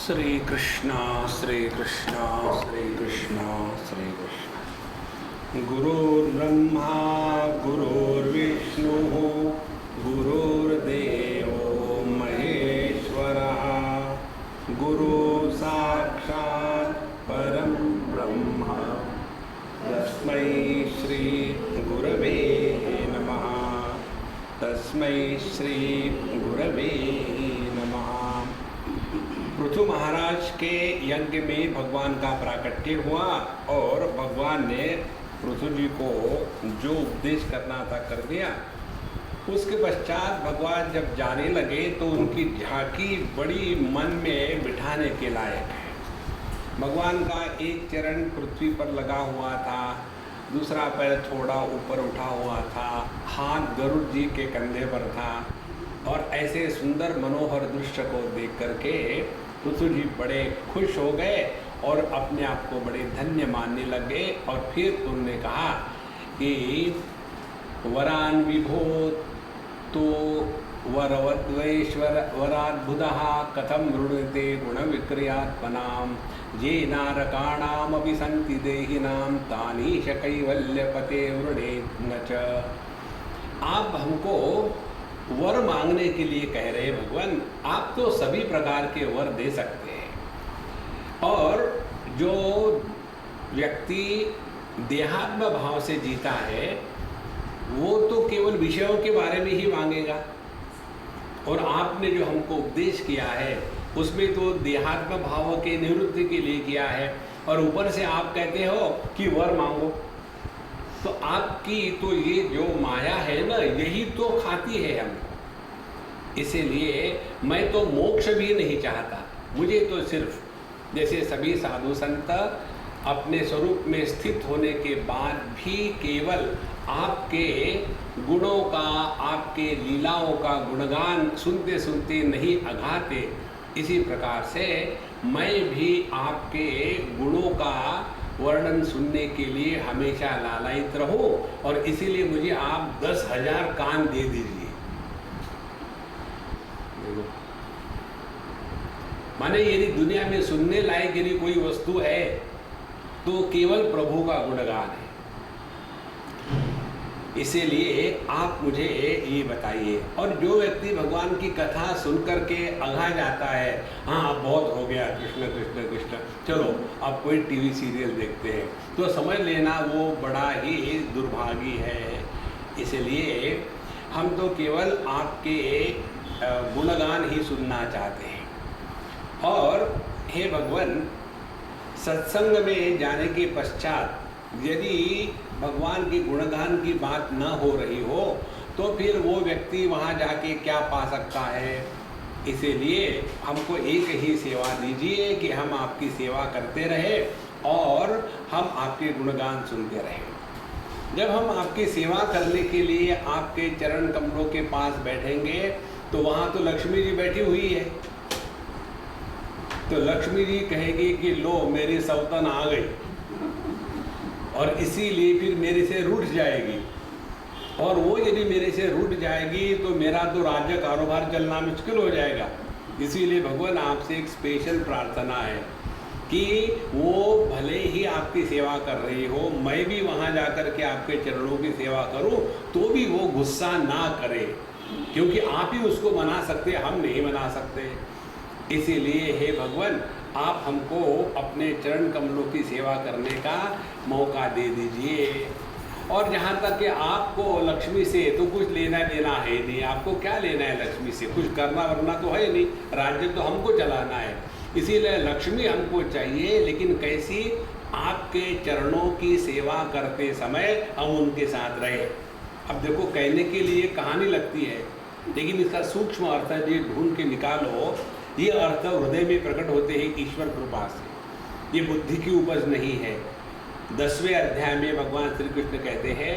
श्री कृष्णा श्री कृष्णा श्री कृष्णा श्री कृष्णा। गुरुर्ब्रह्मा गुरुर्विष्णु गुरुर्देवो महेश्वरः गुरु साक्षात् परं ब्रह्म तस्मै श्री गुरवे नमः। तस्मै श्री गुरवे नमः। पृथु महाराज के यज्ञ में भगवान का प्राकट्य हुआ और भगवान ने पृथु जी को जो उपदेश करना था कर दिया। उसके पश्चात भगवान जब जाने लगे तो उनकी झांकी बड़ी मन में बिठाने के लायक है। भगवान का एक चरण पृथ्वी पर लगा हुआ था, दूसरा पैर थोड़ा ऊपर उठा हुआ था, हाथ गरुड़ जी के कंधे पर था और ऐसे सुंदर मनोहर दृश्य को देख करके पृथु जी बड़े खुश हो गए और अपने आप को बड़े धन्य मानने लगे। और फिर उन्होंने कहा कि वरान विभो तो वरवद्वैश्वर वराद्भुतः कथम वृणुते गुण विक्रियात्मनाम ये नारकाणामपि सन्ति देहिनां तानीश कैवल्यपते वृणे न च। आप हमको वर मांगने के लिए कह रहे भगवान, आप तो सभी प्रकार के वर दे सकते हैं। और जो व्यक्ति देहात्म भाव से जीता है वो तो केवल विषयों के बारे में ही मांगेगा। और आपने जो हमको उपदेश किया है उसमें तो देहात्म भाव के निवृत्ति के लिए किया है और ऊपर से आप कहते हो कि वर मांगो। तो आपकी तो ये जो माया है ना, यही तो खाती है हमको। इसीलिए मैं तो मोक्ष भी नहीं चाहता, मुझे तो सिर्फ जैसे सभी साधु संत अपने स्वरूप में स्थित होने के बाद भी केवल आपके गुणों का, आपके लीलाओं का गुणगान सुनते सुनते नहीं अघाते, इसी प्रकार से मैं भी आपके गुणों का वर्णन सुनने के लिए हमेशा लालायित रहूं और इसीलिए मुझे आप 10,000 कान दे दीजिए। माने यदि दुनिया में सुनने लायक यदि कोई वस्तु है तो केवल प्रभु का गुणगान है। इसीलिए आप मुझे ये बताइए। और जो व्यक्ति भगवान की कथा सुन करके अघा जाता है, हाँ अब बहुत हो गया कृष्ण कृष्ण कृष्ण, चलो अब कोई टीवी सीरियल देखते हैं, तो समझ लेना वो बड़ा ही दुर्भागी है। इसलिए हम तो केवल आपके गुणगान ही सुनना चाहते हैं। और हे भगवान, सत्संग में जाने के पश्चात यदि भगवान के गुणगान की बात न हो रही हो तो फिर वो व्यक्ति वहाँ जाके क्या पा सकता है। इसीलिए हमको एक ही सेवा दीजिए कि हम आपकी सेवा करते रहे और हम आपके गुणगान सुनते रहें। जब हम आपकी सेवा करने के लिए आपके चरण कमलों के पास बैठेंगे तो वहाँ तो लक्ष्मी जी बैठी हुई है। तो लक्ष्मी जी कहेगी कि लो मेरी सौतन आ गई, और इसीलिए फिर मेरे से रूठ जाएगी। और वो यदि मेरे से रूठ जाएगी तो मेरा तो राज्य कारोबार चलना मुश्किल हो जाएगा। इसीलिए भगवान आपसे एक स्पेशल प्रार्थना है कि वो भले ही आपकी सेवा कर रही हो, मैं भी वहाँ जाकर के आपके चरणों की सेवा करूँ तो भी वो गुस्सा ना करे, क्योंकि आप ही उसको मना सकते, हम नहीं मना सकते। इसीलिए हे भगवान, आप हमको अपने चरण कमलों की सेवा करने का मौका दे दीजिए। और जहाँ तक कि आपको लक्ष्मी से तो कुछ लेना देना है नहीं, आपको क्या लेना है लक्ष्मी से, कुछ करना वरना तो है नहीं, राज्य तो हमको चलाना है। इसीलिए लक्ष्मी हमको चाहिए, लेकिन कैसी, आपके चरणों की सेवा करते समय हम उनके साथ रहे। अब देखो, कहने के लिए कहानी लगती है, लेकिन इसका सूक्ष्म अर्थ ये ढूंढ के निकालो, ये अर्थ हृदय में प्रकट होते हैं ईश्वर कृपा से, ये बुद्धि की उपज नहीं है। 10वें अध्याय में भगवान श्री कृष्ण कहते हैं,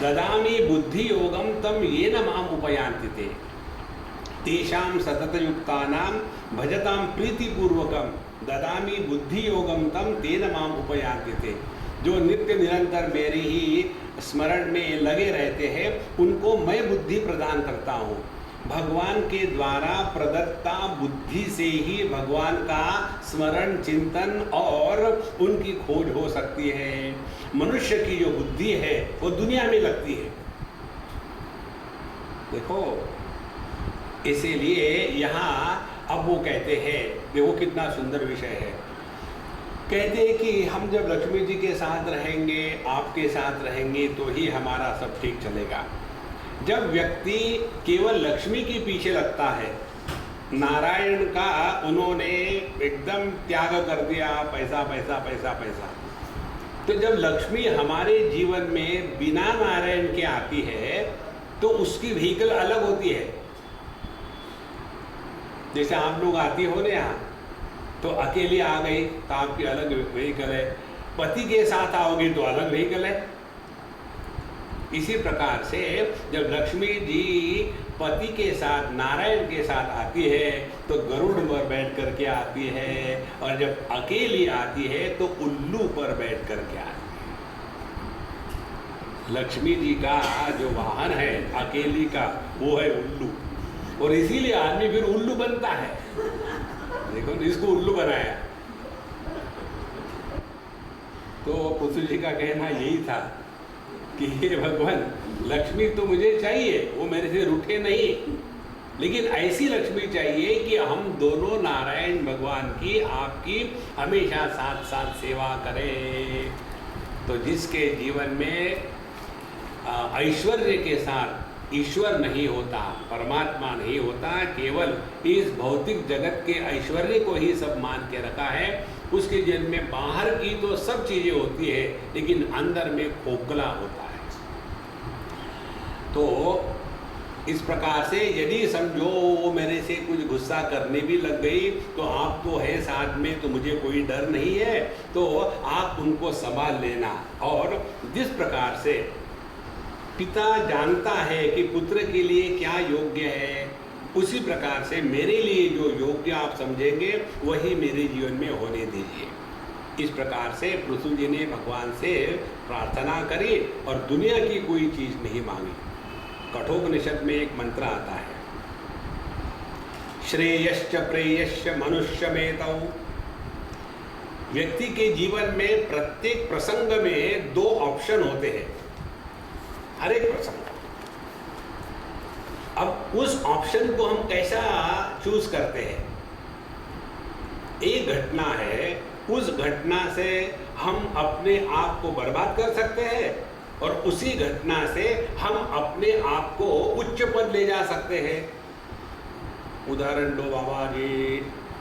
ददामि बुद्धि योगम तम येन माम उपयान्ति ते तेषां सततयुक्तानां भजतां प्रीतिपूर्वकम ददामि बुद्धि योगम तम तेन माम उपयान्ति ते। जो नित्य निरंतर मेरी ही स्मरण में लगे रहते हैं उनको मैं बुद्धि प्रदान करता हूँ। भगवान के द्वारा प्रदत्ता बुद्धि से ही भगवान का स्मरण, चिंतन और उनकी खोज हो सकती है। मनुष्य की जो बुद्धि है वो दुनिया में लगती है। देखो, इसीलिए यहाँ अब वो कहते हैं, देखो कितना सुंदर विषय है। कहते हैं कि हम जब लक्ष्मी जी के साथ रहेंगे, आपके साथ रहेंगे, तो ही हमारा सब ठीक चलेगा। जब व्यक्ति केवल लक्ष्मी के पीछे लगता है, नारायण का उन्होंने एकदम त्याग कर दिया, पैसा पैसा पैसा पैसा, तो जब लक्ष्मी हमारे जीवन में बिना नारायण के आती है तो उसकी व्हीकल अलग होती है। जैसे आप लोग आती हो ना यहाँ, तो अकेली आ गई तो आपकी अलग व्हीकल है, पति के साथ आओगी तो अलग व्हीकल है। इसी प्रकार से जब लक्ष्मी जी पति के साथ, नारायण के साथ आती है तो गरुड़ पर बैठ करके आती है, और जब अकेली आती है तो उल्लू पर बैठ करके आती है। लक्ष्मी जी का जो वाहन है अकेली का, वो है उल्लू, और इसीलिए आदमी फिर उल्लू बनता है। देखो, इसको उल्लू बनाया। तो पृथ्वी जी का कहना यही था कि हे भगवान, लक्ष्मी तो मुझे चाहिए, वो मेरे से रूठे नहीं, लेकिन ऐसी लक्ष्मी चाहिए कि हम दोनों नारायण भगवान की, आपकी हमेशा साथ साथ सेवा करें। तो जिसके जीवन में ऐश्वर्य के साथ ईश्वर नहीं होता, परमात्मा नहीं होता, केवल इस भौतिक जगत के ऐश्वर्य को ही सब मान के रखा है, उसके जीवन में बाहर की तो सब चीजें होती है लेकिन अंदर में खोखला होता है। तो इस प्रकार से यदि समझो वो मेरे से कुछ गुस्सा करने भी लग गई, तो आप तो है साथ में, तो मुझे कोई डर नहीं है, तो आप उनको संभाल लेना। और जिस प्रकार से पिता जानता है कि पुत्र के लिए क्या योग्य है, उसी प्रकार से मेरे लिए जो योग्य आप समझेंगे वही मेरे जीवन में होने दीजिए। इस प्रकार से पृथु जी ने भगवान से प्रार्थना करी और दुनिया की कोई चीज नहीं मांगी। कठोपनिषद में एक मंत्र आता है, श्रेयश्च प्रेयश्च मनुष्यमेतौ। व्यक्ति के जीवन में प्रत्येक प्रसंग में दो ऑप्शन होते हैं, हर एक प्रसंग। अब उस ऑप्शन को हम कैसा चूज करते हैं? एक घटना है, उस घटना से हम अपने आप को बर्बाद कर सकते हैं और उसी घटना से हम अपने आप को उच्च पद ले जा सकते हैं। उदाहरण दो बाबा जी।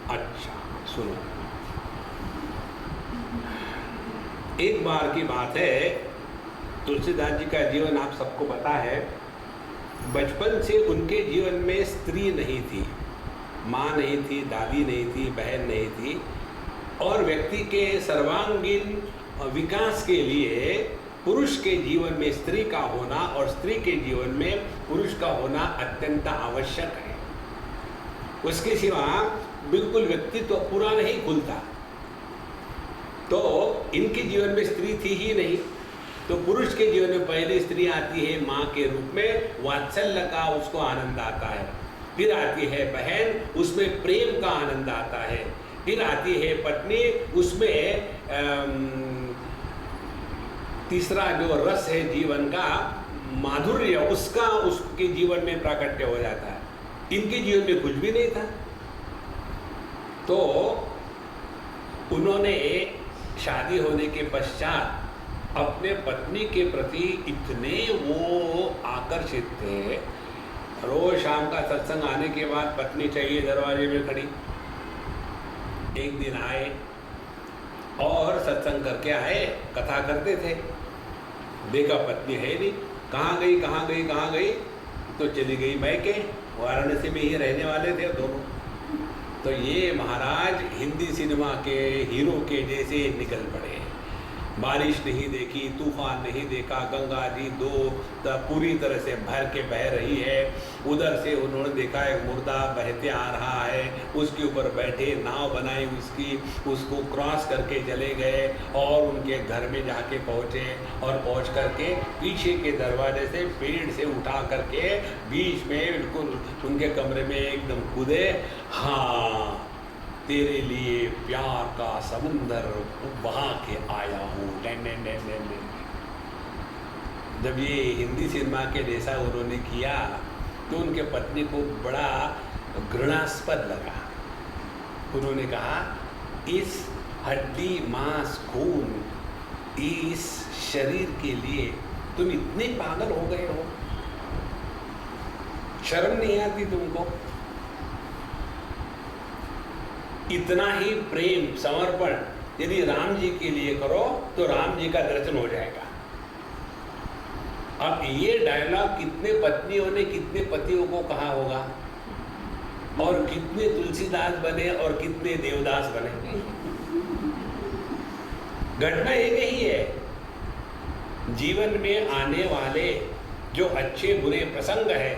अच्छा सुनो, एक बार की बात है, तुलसीदास जी का जीवन आप सबको पता है। बचपन से उनके जीवन में स्त्री नहीं थी, माँ नहीं थी, दादी नहीं थी, बहन नहीं थी, और व्यक्ति के सर्वांगीण विकास के लिए पुरुष के जीवन में स्त्री का होना और स्त्री के जीवन में पुरुष का होना अत्यंत आवश्यक है। उसके सिवा बिल्कुल व्यक्तित्व पूरा नहीं खुलता। तो इनके जीवन में स्त्री थी ही नहीं, तो पुरुष के जीवन में पहली स्त्री आती है माँ के रूप में, वात्सल्य का उसको आनंद आता है। फिर आती है बहन, उसमें प्रेम का आनंद आता है। फिर आती है पत्नी, उसमें तीसरा जो रस है जीवन का, माधुर्य, उसका उसके जीवन में प्राकट्य हो जाता है। इनके जीवन में कुछ भी नहीं था। तो उन्होंने शादी होने के पश्चात अपने पत्नी के प्रति इतने वो आकर्षित थे, रोज शाम का सत्संग आने के बाद पत्नी चाहिए दरवाजे में खड़ी। एक दिन आए और सत्संग करके आए, कथा करते थे, देखा पत्नी है नहीं, कहाँ गई कहाँ गई कहाँ गई, तो चली गई मैके। वाराणसी में ही रहने वाले थे दोनों। तो ये महाराज हिंदी सिनेमा के हीरो के जैसे निकल पड़े। बारिश नहीं देखी, तूफान नहीं देखा, गंगा जी पूरी तरह से भर के बह रही है। उधर से उन्होंने देखा एक मुर्दा बहते आ रहा है, उसके ऊपर बैठे, नाव बनाई उसकी, उसको क्रॉस करके चले गए और उनके घर में जाके पहुँचे और पहुँच करके पीछे के दरवाजे से पेड़ से उठा करके बीच में बिल्कुल उनके कमरे में एकदम कूदे। हाँ, तेरे लिए प्यार का समुंदर बहा के आया हूँ। जब ये हिंदी सिनेमा के जैसा उन्होंने किया तो उनके पत्नी को बड़ा घृणास्पद लगा। उन्होंने कहा, इस हड्डी मांस खून इस शरीर के लिए तुम इतने पागल हो गए हो? शर्म नहीं आती तुमको? इतना ही प्रेम समर्पण यदि राम जी के लिए करो तो राम जी का दर्शन हो जाएगा। अब ये डायलॉग कितने पत्नियों ने कितने पतियों को कहा होगा, और कितने तुलसीदास बने और कितने देवदास बने। घटना एक ही है। जीवन में आने वाले जो अच्छे बुरे प्रसंग हैं,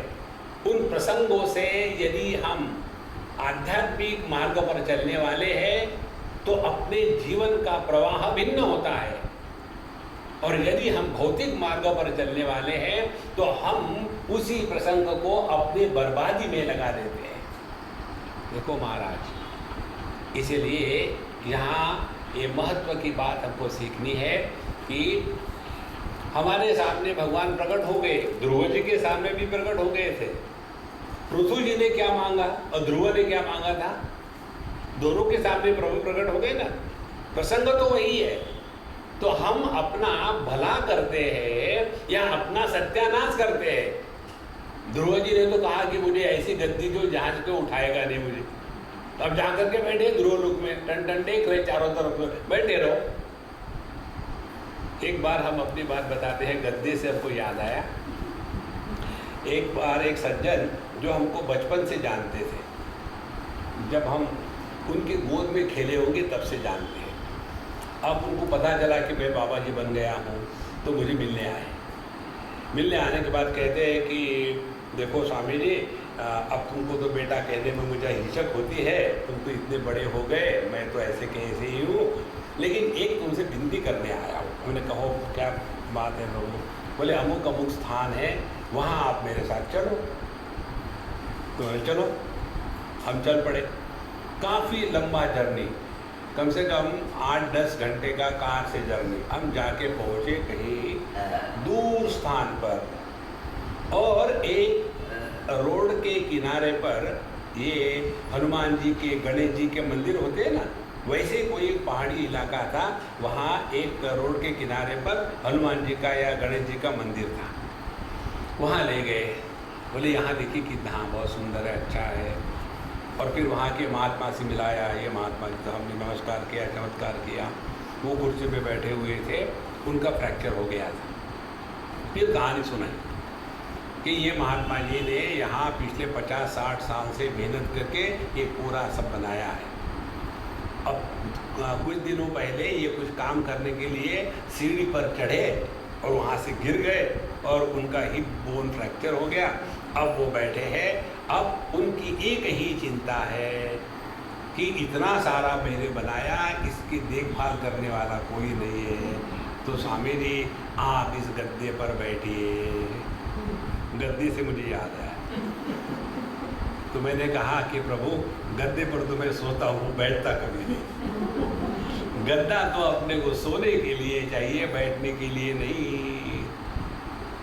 उन प्रसंगों से यदि हम आध्यात्मिक मार्ग पर चलने वाले हैं तो अपने जीवन का प्रवाह भिन्न होता है, और यदि हम भौतिक मार्ग पर चलने वाले हैं तो हम उसी प्रसंग को अपनी बर्बादी में लगा देते हैं। देखो महाराज, इसलिए यहाँ ये महत्व की बात हमको सीखनी है कि हमारे सामने भगवान प्रकट हो गए, ध्रुव जी के सामने भी प्रकट हो गए थे। पृथु जी ने क्या मांगा और ध्रुव ने क्या मांगा था, दोनों के सामने प्रभु प्रकट हो गए ना। प्रसंग तो वही है। तो हम अपना भला करते हैं या अपना सत्यानाश करते हैं। ध्रुव जी ने तो कहा कि मुझे ऐसी गद्दी जो जहाज को उठाएगा नहीं मुझे। अब जाकर के बैठे ध्रुव लोक में, टन टन देख रहे, चारों तरफ बैठे रहो। एक बार हम अपनी बात बताते हैं, गद्दे से हमको याद आया। एक बार एक सज्जन जो हमको बचपन से जानते थे, जब हम उनके गोद में खेले होंगे तब से जानते हैं। अब उनको पता चला कि मैं बाबा जी बन गया हूँ तो मुझे मिलने आए। मिलने आने के बाद कहते हैं कि देखो स्वामी जी, अब तुमको तो बेटा कहने में मुझे हिचक होती है, तुम तो इतने बड़े हो गए, मैं तो ऐसे कैसे ही हूँ, लेकिन एक तुमसे विनती करने आया हूँ। मैंने कहो क्या बात है प्रभु? बोले अमुक अमुक स्थान है, वहाँ आप मेरे साथ चलो। तो चलो, हम चल पड़े। काफ़ी लंबा जर्नी, कम से कम 8-10 घंटे का कार से जर्नी। हम जाके पहुँचे कहीं दूर स्थान पर, और एक रोड के किनारे पर ये हनुमान जी के, गणेश जी के मंदिर होते हैं ना, वैसे कोई एक पहाड़ी इलाका था। वहाँ एक रोड के किनारे पर हनुमान जी का या गणेश जी का मंदिर था। वहाँ ले गए, बोले यहाँ देखिए कितना बहुत सुंदर है, अच्छा है। और फिर वहाँ के महात्मा से मिलाया। ये महात्मा जी, तो हमने नमस्कार किया, चमत्कार किया। वो कुर्सी पे बैठे हुए थे, उनका फ्रैक्चर हो गया था। फिर कहानी सुनाई कि ये महात्मा जी ने यहाँ पिछले 50-60 साल से मेहनत करके ये पूरा सब बनाया है। अब कुछ दिनों पहले ये कुछ काम करने के लिए सीढ़ी पर चढ़े और वहाँ से गिर गए और उनका हिप बोन फ्रैक्चर हो गया। अब वो बैठे हैं। अब उनकी एक ही चिंता है कि इतना सारा मैंने बनाया, इसकी देखभाल करने वाला कोई नहीं है, तो स्वामी जी आप इस गद्दे पर बैठिए। गद्दे से मुझे याद आया, तो मैंने कहा कि प्रभु गद्दे पर तो मैं सोता हूँ, बैठता कभी नहीं। गद्दा तो अपने को सोने के लिए चाहिए, बैठने के लिए नहीं।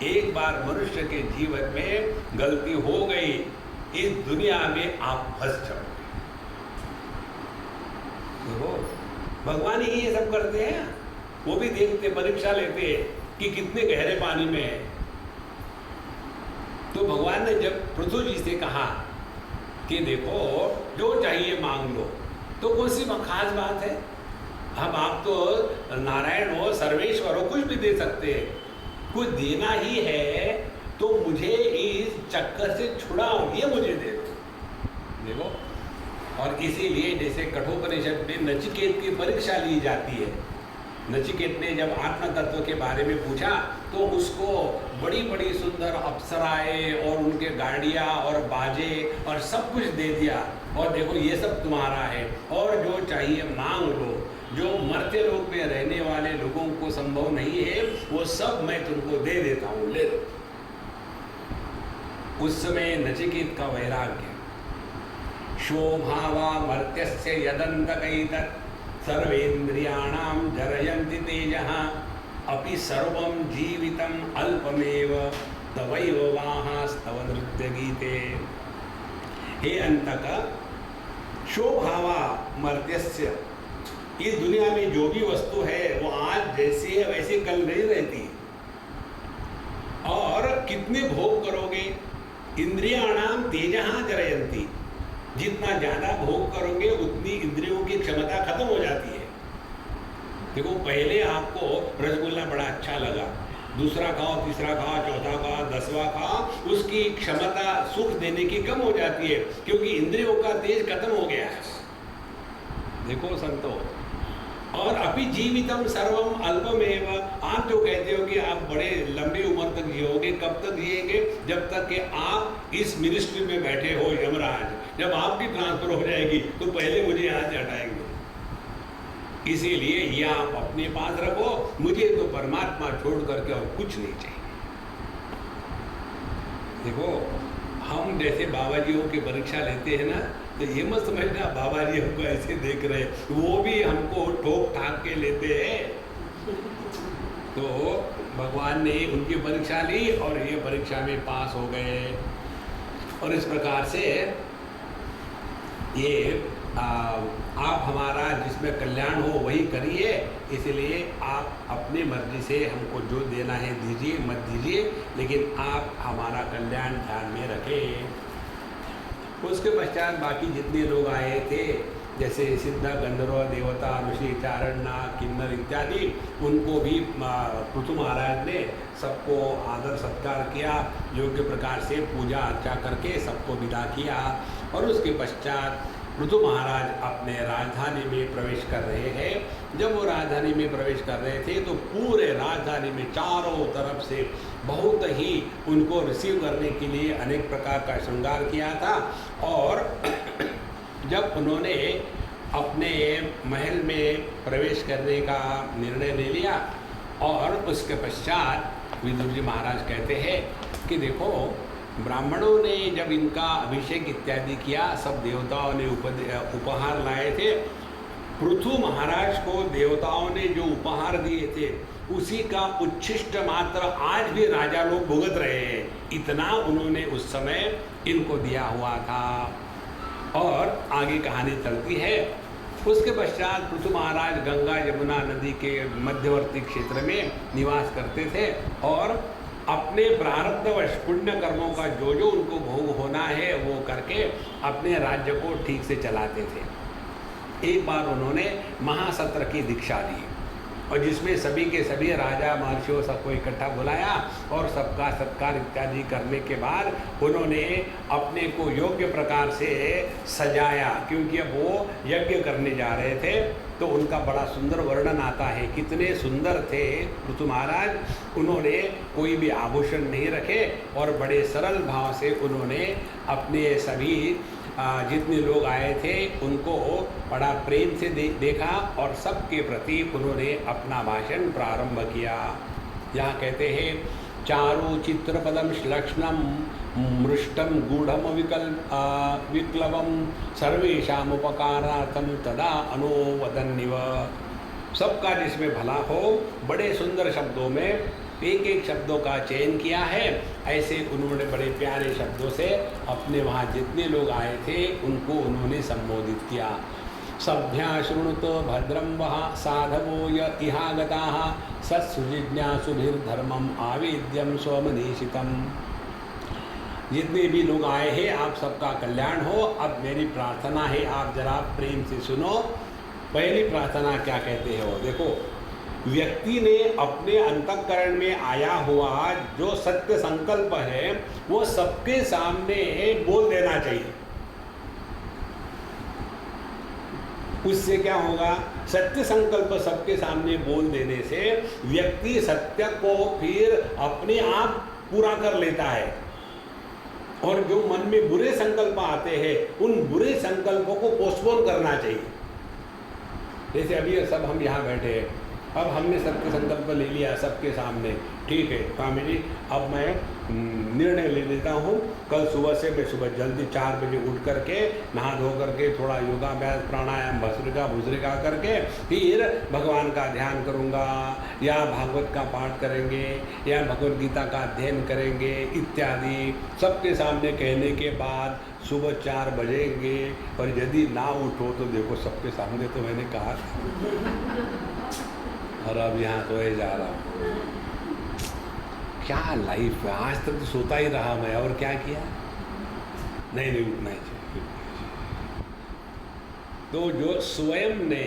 एक बार मनुष्य के जीवन में गलती हो गई, इस दुनिया में आप फंस जाओगे। देखो भगवान ही ये सब करते हैं, वो भी देखते, परीक्षा लेते हैं कि कितने गहरे पानी में है। तो भगवान ने जब पृथु जी से कहा कि देखो जो चाहिए मांग लो, तो कौन सी खास बात है? हम आप तो नारायण हो, सर्वेश्वर हो, कुछ भी दे सकते हैं। कुछ देना ही है तो मुझे इस चक्कर से छुड़ाओ, ये मुझे दे दो। देखो, और इसीलिए जैसे कठोपनिषद में नचिकेत की परीक्षा ली जाती है नचिकेत ने जब आत्म तत्व के बारे में पूछा तो उसको बड़ी बड़ी सुंदर अप्सराएं और उनके गाड़ियाँ और बाजे और सब कुछ दे दिया, और देखो ये सब तुम्हारा है, और जो चाहिए मांग लो, जो मरते लोक में रहने वाले लोगों को संभव नहीं है वो सब मैं तुमको दे देता हूँ, ले लो। उस समय नचिकेत का वैराग्य, शोभावा मर्त्यस्य यदन्तकैतत् सर्वेन्द्रियाणां जरयन्ति तेजः अपि सर्वं जीवितम् अल्पमेव तवैव वाहास्तव नृत्यगीते। हे अंतक, शोभावा मर्त्यस्य, इस दुनिया में जो भी वस्तु है वो आज जैसी है वैसी कल नहीं रहती, और कितने भोग करोगे, इंद्रियाणाम तेजः जरयन्ति, जितना ज़्यादा भोग करोगे उतनी इंद्रियों की क्षमता खत्म हो जाती है। देखो पहले आपको रसगुल्ला बड़ा अच्छा लगा, दूसरा खाओ, तीसरा खाओ, चौथा खाओ, 10वां खाओ, उसकी क्षमता सुख देने की कम हो जाती है क्योंकि इंद्रियों का तेज खत्म हो गया है। देखो संतो, और अभी जीवितम सर्वम अल्पमेव, आप जो कहते हो कि आप बड़े लंबी उम्र तक जियोगे, कब तक जिएंगे? जब तक कि आप इस मिनिस्ट्री में बैठे हो यमराज, जब आपकी ट्रांसफर हो जाएगी तो पहले मुझे यहाँ से हटाएंगे। इसीलिए ये आप अपने पास रखो, मुझे तो परमात्मा छोड़ करके और कुछ नहीं चाहिए। देखो हम जैसे बाबा जीओ की परीक्षा लेते हैं ना, तो ये मत समझना बाबा जी हमको ऐसे देख रहे, वो भी हमको ठोक ठाक के लेते हैं। तो भगवान ने उनकी परीक्षा ली और ये परीक्षा में पास हो गए, और इस प्रकार से ये आप हमारा जिसमें कल्याण हो वही करिए, इसलिए आप अपनी मर्जी से हमको जो देना है दीजिए, मत दीजिए, लेकिन आप हमारा कल्याण ध्यान में रखें। उसके पश्चात बाकी जितने लोग आए थे, जैसे सिद्ध, गंधर्व, देवता, ऋषि, चारणा, किन्नर इत्यादि, उनको भी पृथु महाराज ने सबको आदर सत्कार किया, योग्य प्रकार से पूजा अर्चा करके सबको विदा किया। और उसके पश्चात पृथु महाराज अपने राजधानी में प्रवेश कर रहे हैं। जब वो राजधानी में प्रवेश कर रहे थे तो पूरे राजधानी में चारों तरफ से बहुत ही उनको रिसीव करने के लिए अनेक प्रकार का श्रृंगार किया था। और जब उन्होंने अपने महल में प्रवेश करने का निर्णय ले लिया, और उसके पश्चात विदुर जी महाराज कहते हैं कि देखो, ब्राह्मणों ने जब इनका अभिषेक इत्यादि किया, सब देवताओं ने उपहार लाए थे। पृथु महाराज को देवताओं ने जो उपहार दिए थे उसी का उच्छिष्ट मात्र आज भी राजा लोग भुगत रहे हैं, इतना उन्होंने उस समय इनको दिया हुआ था। और आगे कहानी चलती है। उसके पश्चात पृथु महाराज गंगा यमुना नदी के मध्यवर्ती क्षेत्र में निवास करते थे, और अपने प्रारब्धवश पुण्य कर्मों का जो जो उनको भोग होना है वो करके अपने राज्य को ठीक से चलाते थे। एक बार उन्होंने महासत्र की दीक्षा ली, और जिसमें सभी के सभी राजा महर्षियों सबको इकट्ठा बुलाया और सबका सत्कार इत्यादि करने के बाद उन्होंने अपने को योग्य प्रकार से सजाया, क्योंकि अब वो यज्ञ करने जा रहे थे। तो उनका बड़ा सुंदर वर्णन आता है, कितने सुंदर थे पृथु महाराज। उन्होंने कोई भी आभूषण नहीं रखे और बड़े सरल भाव से उन्होंने अपने सभी जितने लोग आए थे उनको बड़ा प्रेम से देखा, और सबके प्रति उन्होंने अपना भाषण प्रारंभ किया। यहाँ कहते हैं, चारु चित्रपदम श्लक्ष्णम मृष्टम गूढ़म विक्लवम सर्वेषाम उपकारार्थम तदा अनुवदन्निव। सबका जिसमें भला हो, बड़े सुंदर शब्दों में एक एक शब्दों का चयन किया है। ऐसे उन्होंने बड़े प्यारे शब्दों से अपने वहाँ जितने लोग आए थे उनको उन्होंने संबोधित किया। सभ्या शृणुत भद्रम वहाँ साधवो इहागताः सत्सुजिज्ञासुभिर्धर्मम आवेद्यम स्वमनीषितम। जितने भी लोग आए हैं आप सबका कल्याण हो। अब मेरी प्रार्थना है, आप जरा प्रेम से सुनो। पहली प्रार्थना क्या कहते हो? देखो, व्यक्ति ने अपने अंतःकरण में आया हुआ जो सत्य संकल्प है वो सबके सामने बोल देना चाहिए। उससे क्या होगा, सत्य संकल्प सबके सामने बोल देने से व्यक्ति सत्य को फिर अपने आप पूरा कर लेता है। और जो मन में बुरे संकल्प आते हैं उन बुरे संकल्पों को पोस्टपोन करना चाहिए। जैसे अभी सब हम यहाँ बैठे हैं, अब हमने सत्य संकल्प ले लिया सबके सामने, ठीक है स्वामी जी, अब मैं निर्णय ले लेता हूँ, कल सुबह से मैं सुबह जल्दी 4 बजे उठ करके नहा धो करके थोड़ा योगाभ्यास प्राणायाम भस्त्रिका करके फिर भगवान का ध्यान करूँगा, या भागवत का पाठ करेंगे, या भगवद गीता का अध्ययन करेंगे इत्यादि सबके सामने कहने के बाद सुबह 4 बजेंगे। और यदि ना उठो तो देखो सबके सामने तो मैंने कहा और अब यहाँ सोए जा रहा हूँ। क्या लाइफ है, आज तक तो सोता ही रहा मैं, और क्या किया, नहीं उठना ही चाहिए। तो जो स्वयं ने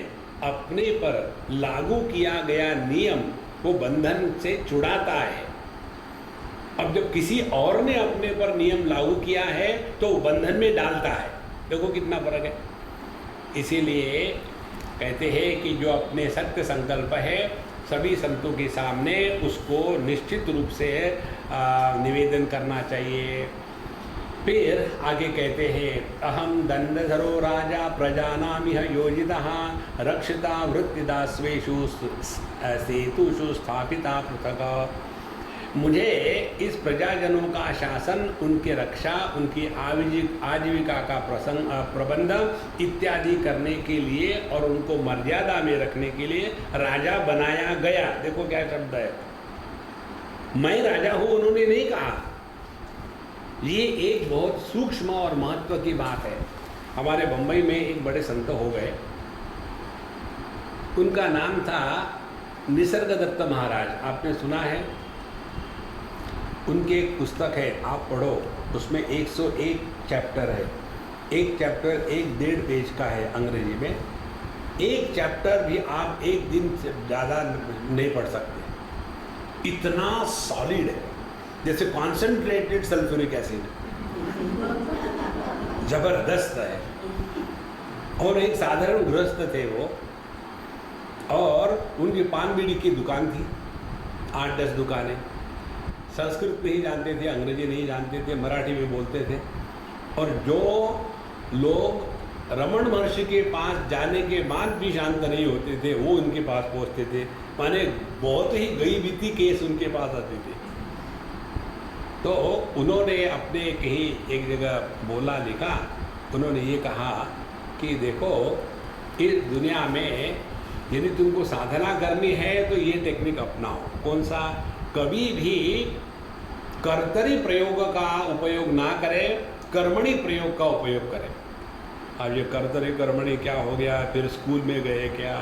अपने पर लागू किया गया नियम वो बंधन से छुड़ाता है। अब जब किसी और ने अपने पर नियम लागू किया है तो बंधन में डालता है। देखो कितना फर्क है। इसीलिए कहते हैं कि जो अपने सत्य संकल्प है सभी संतों के सामने उसको निश्चित रूप से निवेदन करना चाहिए। फिर आगे कहते हैं अहम दंडधरो राजा प्रजानामिह योजितः रक्षिता वृत्तिदास्वेषु सेतुषु स्थापिता पृथक। मुझे इस प्रजाजनों का शासन, उनके रक्षा, उनकी आजीविका का प्रबंध इत्यादि करने के लिए और उनको मर्यादा में रखने के लिए राजा बनाया गया। देखो क्या शब्द है, मैं राजा हूं उन्होंने नहीं कहा। ये एक बहुत सूक्ष्म और महत्व की बात है। हमारे बंबई में एक बड़े संत हो गए, उनका नाम था निसर्गदत्त महाराज। आपने सुना है? उनकी एक पुस्तक है, आप पढ़ो, उसमें 101 चैप्टर है। एक चैप्टर 1.5 पेज का है अंग्रेजी में। एक चैप्टर भी आप एक दिन से ज़्यादा नहीं पढ़ सकते, इतना सॉलिड है, जैसे कॉन्सेंट्रेटेड सल्फ्यूरिक एसिड, जबरदस्त है। और एक साधारण गृहस्थ थे वो, और उनकी पान बीड़ी की दुकान थी, 8-10 दुकानें। संस्कृत नहीं जानते थे, अंग्रेजी नहीं जानते थे, मराठी में बोलते थे। और जो लोग रमण महर्षि के पास जाने के बाद भी शांत नहीं होते थे वो उनके पास पहुंचते थे। माने बहुत ही गई बीती केस उनके पास आते थे। तो उन्होंने अपने कहीं एक जगह बोला, लिखा, उन्होंने ये कहा कि देखो इस दुनिया में यदि तुमको साधना करनी है तो ये टेक्निक अपनाओ। कौन सा? कभी भी कर्तरी प्रयोग का उपयोग ना करें, कर्मणि प्रयोग का उपयोग करें। अब ये कर्तरी कर्मणि क्या हो गया, फिर स्कूल में गए क्या?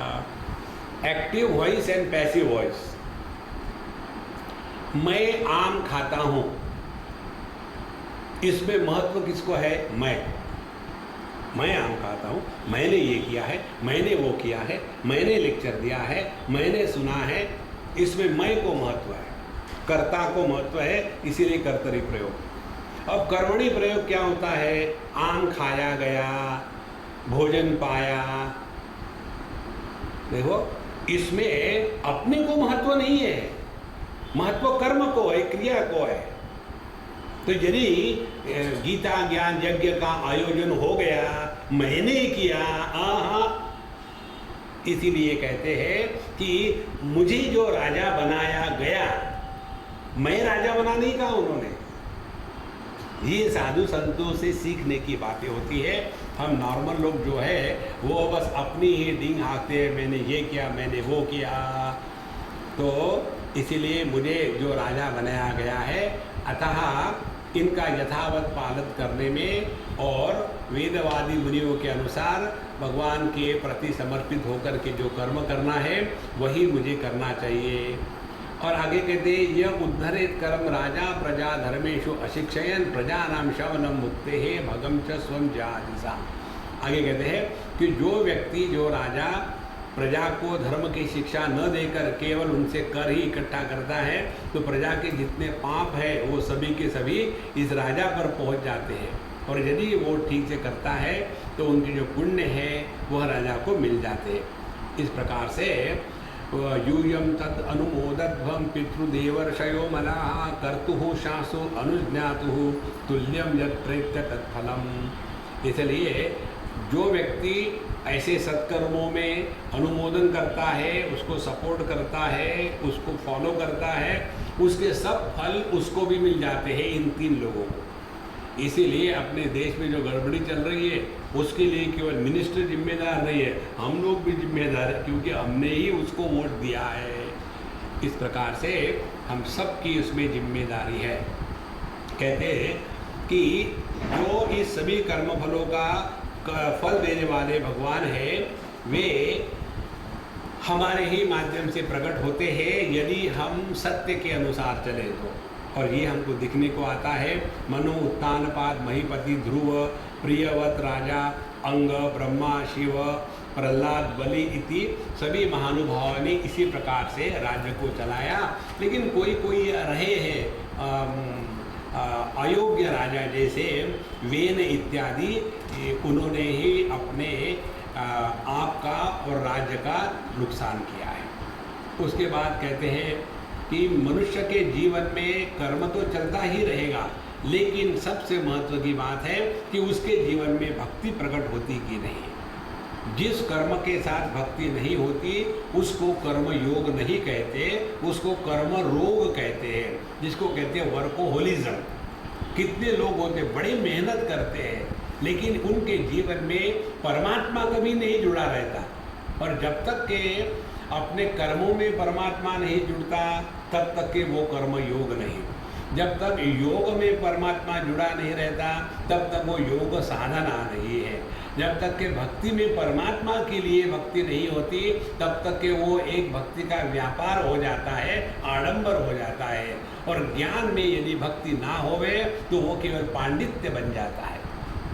Active voice and passive voice. मैं आम खाता हूं, इसमें महत्व किसको है? मैं आम खाता हूं, मैंने ये किया है, मैंने वो किया है, मैंने लेक्चर दिया है, मैंने सुना है, इसमें मैं को महत्व है, कर्ता को महत्व है, इसीलिए कर्तरी प्रयोग। अब कर्मणि प्रयोग क्या होता है? आम खाया गया, भोजन पाया। देखो इसमें अपने को महत्व नहीं है, महत्व कर्म को है, क्रिया को है। तो यदि गीता ज्ञान यज्ञ का आयोजन हो गया, मैंने किया, इसीलिए कहते हैं कि मुझे जो राजा बनाया गया, मैं राजा बना नहीं कहा उन्होंने। ये साधु संतों से सीखने की बातें होती है। हम नॉर्मल लोग जो है वो बस अपनी ही डींग हाँकते हैं, मैंने ये किया, मैंने वो किया। तो इसीलिए मुझे जो राजा बनाया गया है, अतः इनका यथावत पालन करने में और वेदवादी मुनियों के अनुसार भगवान के प्रति समर्पित होकर के जो कर्म करना है वही मुझे करना चाहिए। और आगे कहते यह उद्धरेत कर्म राजा प्रजा धर्मेशु अशिक्षयन प्रजानाम शवनम मुक्ते है भगम च स्वम जादिशा। आगे कहते हैं कि जो व्यक्ति, जो राजा प्रजा को धर्म की शिक्षा न देकर केवल उनसे कर ही इकट्ठा करता है तो प्रजा के जितने पाप है वो सभी के सभी इस राजा पर पहुंच जाते हैं। और यदि वो ठीक से करता है तो उनके जो पुण्य है वह राजा को मिल जाते हैं। इस प्रकार से यूयम तद अनुमोदध्वम पितृदेवर्षयो मनाः कर्तुः शासु अनुज्ञातुः तुल्यम यत् प्रेत्य तत्फलम। इसलिए जो व्यक्ति ऐसे सत्कर्मों में अनुमोदन करता है, उसको सपोर्ट करता है, उसको फॉलो करता है, उसके सब फल उसको भी मिल जाते हैं, इन तीन लोगों को। इसीलिए अपने देश में जो गड़बड़ी चल रही है उसके लिए केवल मिनिस्टर जिम्मेदार नहीं है, हम लोग भी जिम्मेदार हैं, क्योंकि हमने ही उसको वोट दिया है। इस प्रकार से हम सब की उसमें जिम्मेदारी है। कहते हैं कि जो इस सभी कर्मफलों का फल देने वाले भगवान हैं, वे हमारे ही माध्यम से प्रकट होते हैं यदि हम सत्य के अनुसार चले तो। और ये हमको दिखने को आता है। मनु उत्तानपाद महीपति ध्रुव प्रियवत राजा अंग ब्रह्मा शिव प्रहलाद बलि इति सभी महानुभावों ने इसी प्रकार से राज्य को चलाया। लेकिन कोई कोई रहे हैं अयोग्य राजा, जैसे वेन इत्यादि, उन्होंने ही अपने आप का और राज्य का नुकसान किया है। उसके बाद कहते हैं कि मनुष्य के जीवन में कर्म तो चलता ही रहेगा, लेकिन सबसे महत्व की बात है कि उसके जीवन में भक्ति प्रकट होती कि नहीं। जिस कर्म के साथ भक्ति नहीं होती उसको कर्म योग नहीं कहते, उसको कर्म रोग कहते हैं, जिसको कहते हैं वर्कोहोलिज्म। कितने लोग होते बड़ी मेहनत करते हैं, लेकिन उनके जीवन में परमात्मा कभी नहीं जुड़ा रहता। और जब तक के अपने कर्मों में परमात्मा नहीं जुड़ता तब तक के वो कर्म योग नहीं। जब तक योग में परमात्मा जुड़ा नहीं रहता तब तक वो योग साधना नहीं है। जब तक के भक्ति में परमात्मा के लिए भक्ति नहीं होती तब तक के वो एक भक्ति का व्यापार हो जाता है, आडंबर हो जाता है। और ज्ञान में यदि भक्ति ना होवे तो वो केवल पांडित्य बन जाता है।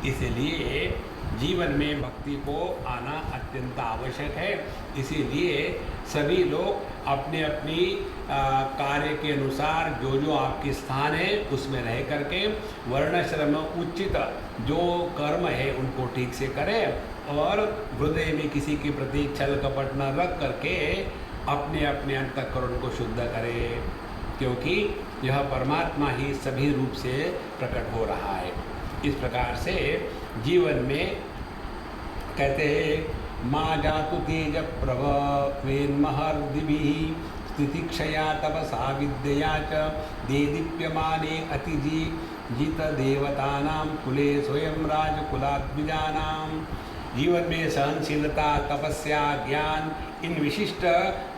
इसलिए जीवन में भक्ति को आना अत्यंत आवश्यक है। इसीलिए सभी लोग अपने अपनी कार्य के अनुसार जो जो आपके स्थान है उसमें रह करके वर्णाश्रम उचित जो कर्म है उनको ठीक से करें और हृदय में किसी के प्रति छल कपट न रख करके अपने अपने अंतःकरण को शुद्ध करें, क्योंकि यह परमात्मा ही सभी रूप से प्रकट हो रहा है। इस प्रकार से जीवन में कहते हैं माँ जातु तेज प्रभवेन्महर्दिभिः स्थितिक्षया तपसा विद्यया च देदीप्यमाने अतिजि जित देवतानां कुले स्वयं राजकुलाद्विजानां। जीवन में सहनशीलता, तपस्या, ज्ञान, इन विशिष्ट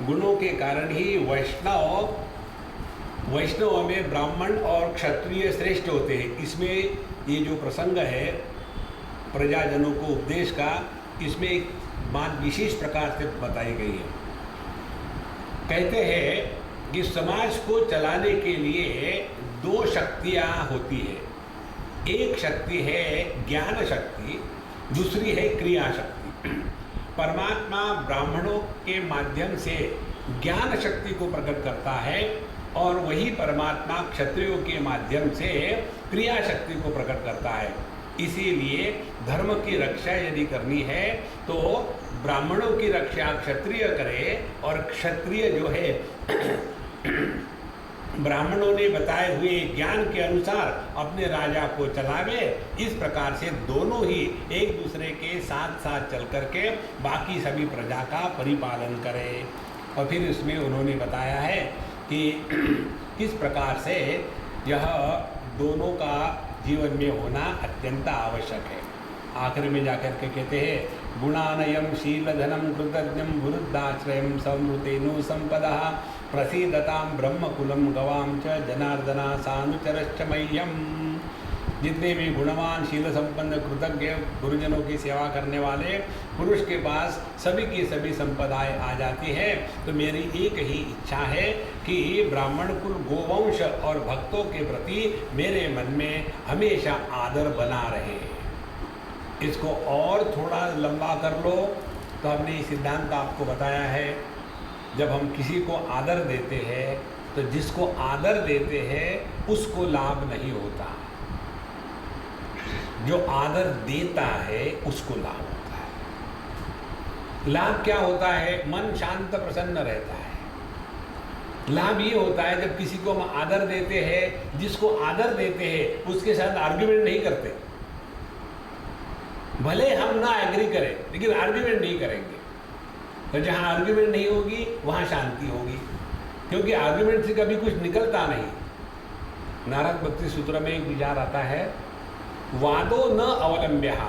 गुणों के कारण ही वैष्णव में ब्राह्मण और क्षत्रिय श्रेष्ठ होते हैं। इसमें ये जो प्रसंग है प्रजाजनों को उपदेश का, इसमें एक बात विशेष प्रकार से बताई गई है। कहते हैं कि समाज को चलाने के लिए दो शक्तियाँ होती है। एक शक्ति है ज्ञान शक्ति, दूसरी है क्रिया शक्ति। परमात्मा ब्राह्मणों के माध्यम से ज्ञान शक्ति को प्रकट करता है और वही परमात्मा क्षत्रियों के माध्यम से क्रिया शक्ति को प्रकट करता है। इसीलिए धर्म की रक्षा यदि करनी है तो ब्राह्मणों की रक्षा क्षत्रिय करे और क्षत्रिय जो है ब्राह्मणों ने बताए हुए ज्ञान के अनुसार अपने राजा को चलावे। इस प्रकार से दोनों ही एक दूसरे के साथ साथ चल करके बाकी सभी प्रजा का परिपालन करें। और फिर इसमें उन्होंने बताया है कि किस प्रकार से यह दोनों का जीवन में होना अत्यंत आवश्यक है। आखिर में जाकर के कहते हैं गुणानयम शीलधनम कृतज्ञम वृद्धाश्रयम समृतेनु संपदा प्रसीदताम ब्रह्मकुलम गवाम च जनार्दना सानुचरश्च मह्यम। जितने भी गुणवान शील संपन्न कृतज्ञ गुरुजनों की सेवा करने वाले पुरुष के पास सभी की सभी संपदाएं आ जाती है, तो मेरी एक ही इच्छा है कि ब्राह्मण कुल गोवंश और भक्तों के प्रति मेरे मन में हमेशा आदर बना रहे। इसको और थोड़ा लंबा कर लो तो हमने ये सिद्धांत आपको बताया है, जब हम किसी को आदर देते हैं तो जिसको आदर देते हैं उसको लाभ नहीं होता। जो आदर देता है उसको लाभ होता है। लाभ क्या होता है? मन शांत प्रसन्न रहता है। लाभ ये होता है जब किसी को हम आदर देते हैं, जिसको आदर देते हैं उसके साथ आर्ग्यूमेंट नहीं करते। भले हम ना एग्री करें लेकिन आर्ग्यूमेंट नहीं करेंगे। तो जहाँ आर्ग्यूमेंट नहीं होगी वहाँ शांति होगी, क्योंकि आर्ग्यूमेंट से कभी कुछ निकलता नहीं। नारद भक्ति सूत्र में एक विचार आता है, वादो न अवलंब्यः।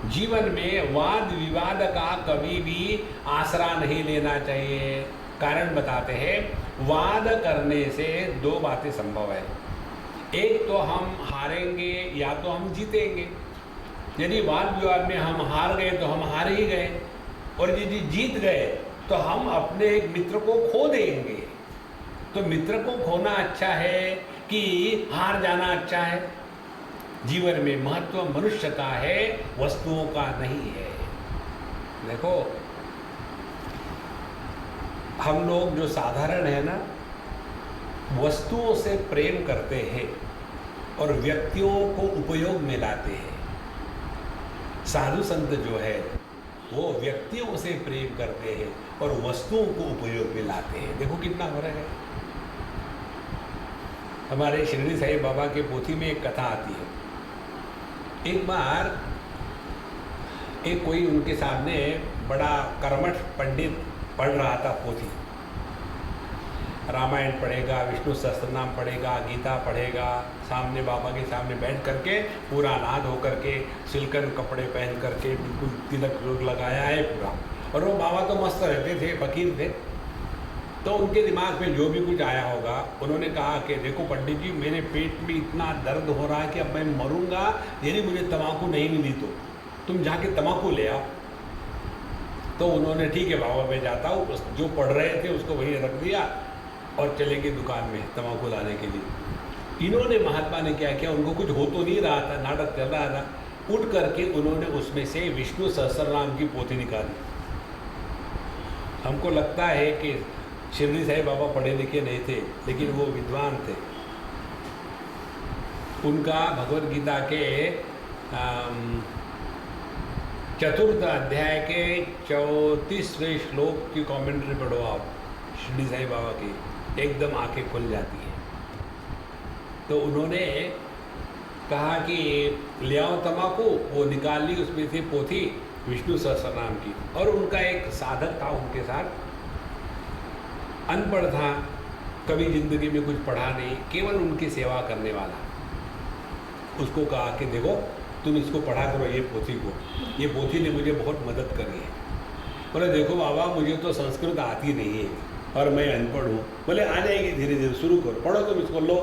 जीवन में वाद विवाद का कभी भी आसरा नहीं लेना चाहिए। कारण बताते हैं, वाद करने से दो बातें संभव है। एक तो हम हारेंगे या तो हम जीतेंगे। यदि वाद विवाद में हम हार गए तो हम हार ही गए, और यदि जीत गए तो हम अपने एक मित्र को खो देंगे। तो मित्र को खोना अच्छा है कि हार जाना अच्छा है? जीवन में महत्व मनुष्य का है, वस्तुओं का नहीं है। देखो, हम लोग जो साधारण है ना, वस्तुओं से प्रेम करते हैं और व्यक्तियों को उपयोग में लाते हैं। साधु संत जो है वो व्यक्तियों से प्रेम करते हैं और वस्तुओं को उपयोग में लाते हैं। देखो कितना फर्क है। हमारे शिरडी साईं बाबा के पोथी में एक कथा आती है। एक बार एक कोई उनके सामने बड़ा कर्मठ पंडित पढ़ रहा था पोथी। रामायण पढ़ेगा, विष्णु सहस्त्रनाम पढ़ेगा, गीता पढ़ेगा, सामने बाबा के सामने बैठ करके पूरा अनाथ होकर के, सिल्कन कपड़े पहन करके, बिल्कुल तिलक लोग लगाया है पूरा। और वो बाबा तो मस्त रहते थे, फकीर थे। तो उनके दिमाग में जो भी कुछ आया होगा, उन्होंने कहा कि देखो पंडित जी, मेरे पेट में इतना दर्द हो रहा है कि अब मैं मरूंगा यदि मुझे तम्बाकू नहीं मिली तो तुम जाके तम्बाकू ले आओ। तो उन्होंने ठीक है बाबा, मैं जाता हूँ। जो पढ़ रहे थे उसको वहीं रख दिया और चले गए दुकान में तम्बाकू लाने के लिए। इन्होंने, महात्मा ने क्या किया, उनको कुछ हो तो नहीं रहा था, नाटक चल रहा था, उठ करके उन्होंने उसमें से विष्णु सहस्त्रनाम की पोथी निकाली। हमको लगता है कि शिरडी साईं बाबा पढ़े लिखे नहीं थे, लेकिन वो विद्वान थे। उनका भगवद गीता के चतुर्थ अध्याय के 34वें श्लोक की कमेंट्री पढ़ो आप, शिरडी साईं बाबा की, एकदम आंखें खुल जाती है। तो उन्होंने कहा कि ले आओ तम्बाकू, वो निकाल ली, उसमें से पोथी विष्णु सहस्त्रनाम की। और उनका एक साधक था उनके साथ, अनपढ़ था, कभी जिंदगी में कुछ पढ़ा नहीं, केवल उनकी सेवा करने वाला। उसको कहा कि देखो तुम इसको पढ़ा करो, ये पोथी को, ये पोथी ने मुझे बहुत मदद करी है। बोले देखो बाबा, मुझे तो संस्कृत आती नहीं है और मैं अनपढ़ हूँ। बोले आ जाएगी, धीरे धीरे शुरू करो, पढ़ो तुम इसको, लो।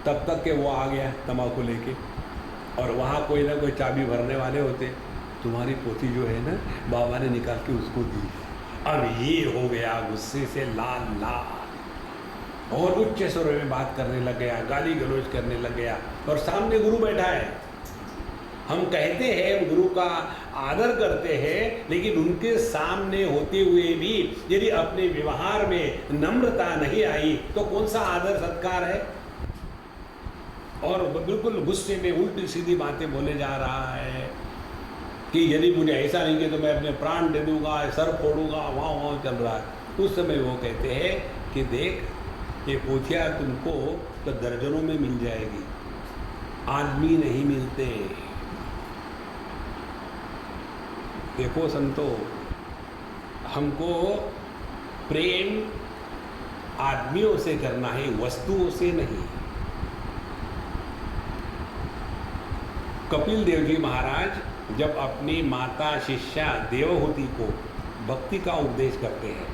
तब तक के वो आ गया तम्बाकू लेके, और वहाँ कोई ना कोई चाबी भरने वाले होते। तुम्हारी पोथी जो है ना, बाबा ने निकाल के उसको दी। अब ये हो गया गुस्से से लाल लाल, और उच्च स्वर में बात करने लग गया, गाली गलौज करने लग गया। और सामने गुरु बैठा है। हम कहते हैं गुरु का आदर करते हैं, लेकिन उनके सामने होते हुए भी यदि अपने व्यवहार में नम्रता नहीं आई तो कौन सा आदर सत्कार है। और बिल्कुल गुस्से में उल्टी सीधी बातें बोले जा रहा है कि यदि मुझे ऐसा नहीं किया तो मैं अपने प्राण दे दूंगा, सर फोड़ूंगा, वहाँ चल रहा है। उस समय वो कहते हैं कि देख, ये पोथिया तुमको तो दर्जनों में मिल जाएगी, आदमी नहीं मिलते। देखो संतो, हमको प्रेम आदमियों से करना है, वस्तुओं से नहीं। कपिल देव जी महाराज जब अपनी माता शिष्या देवहूति को भक्ति का उपदेश करते हैं,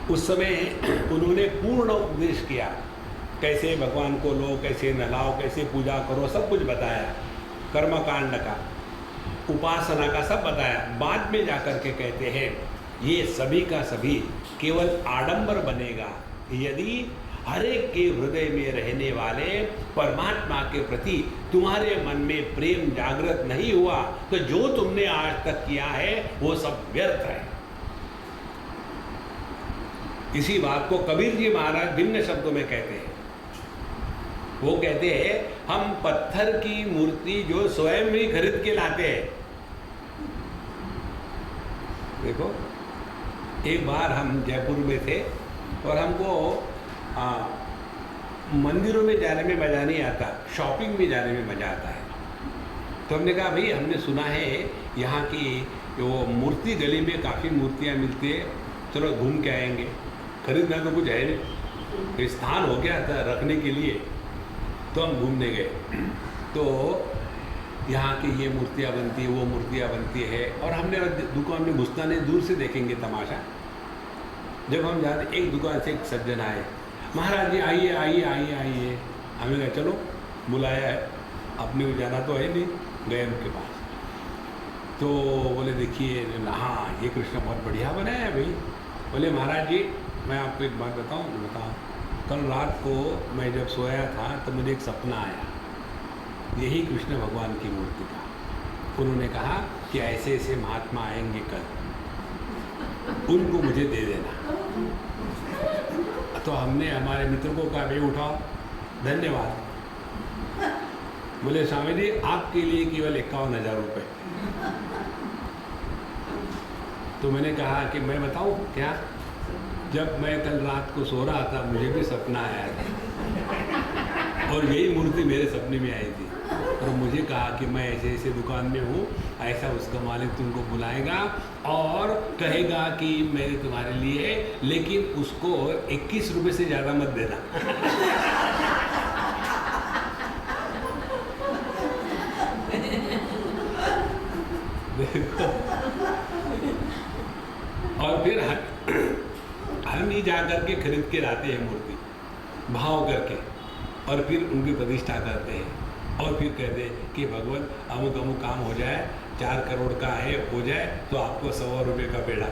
उस समय उन्होंने पूर्ण उपदेश किया। कैसे भगवान को लो, कैसे नहलाओ, कैसे पूजा करो, सब कुछ बताया। कर्मकांड का, उपासना का सब बताया। बाद में जाकर के कहते हैं ये सभी का सभी केवल आडंबर बनेगा यदि हर एक के हृदय में रहने वाले परमात्मा के प्रति तुम्हारे मन में प्रेम जागृत नहीं हुआ तो जो तुमने आज तक किया है वो सब व्यर्थ है। इसी बात को कबीर जी महाराज भिन्न शब्दों में कहते हैं। वो कहते हैं हम पत्थर की मूर्ति जो स्वयं ही खरीद के लाते हैं। देखो, एक बार हम जयपुर में थे और हमको मंदिरों में जाने में मज़ा नहीं आता, शॉपिंग में जाने में मज़ा आता है। तो हमने कहा भाई हमने सुना है यहाँ की वो मूर्ति गली में काफ़ी मूर्तियाँ मिलती है, चलो घूम के आएंगे। खरीदना तो कुछ है नहीं, स्थान हो गया था रखने के लिए। तो हम घूमने गए, तो यहाँ की ये मूर्तियाँ बनती है, वो मूर्तियाँ बनती है, और हमने दुकान में घुसना नहीं, दूर से देखेंगे तमाशा। जब हम जाते एक दुकान से एक सज्जन आए, महाराज जी आइए आइए आइए आइए। हमें कहा चलो बुलाया है, अपने को जाना तो है नहीं, गए उनके पास। तो बोले देखिए, हाँ ये कृष्ण बहुत बढ़िया बनाया है भाई। बोले महाराज जी मैं आपको एक बात बताऊँ। बताओ। कल रात को मैं जब सोया था तो मुझे एक सपना आया, यही कृष्ण भगवान की मूर्ति का। उन्होंने कहा कि ऐसे ऐसे महात्मा आएंगे कल, उनको मुझे दे देना। तो हमने हमारे मित्र को कहा भाई उठाओ, धन्यवाद। बोले स्वामी जी आपके लिए केवल 51,000 रुपये। तो मैंने कहा कि मैं बताऊं क्या, जब मैं कल रात को सो रहा था मुझे भी सपना आया था और यही मूर्ति मेरे सपने में आई थी, और मुझे कहा कि मैं ऐसे ऐसे दुकान में हूँ, ऐसा उसका मालिक तुमको बुलाएगा और कहेगा कि मैंने तुम्हारे लिए, लेकिन उसको 21 रुपये से ज़्यादा मत देना। और फिर हम ही जा करके खरीद के लाते हैं मूर्ति, भाव करके, और फिर उनकी प्रतिष्ठा करते हैं, और फिर कहते हैं कि भगवान अमुक अमुक काम हो जाए, 4 करोड़ का है हो जाए तो आपको 100 रुपये का पेड़ा।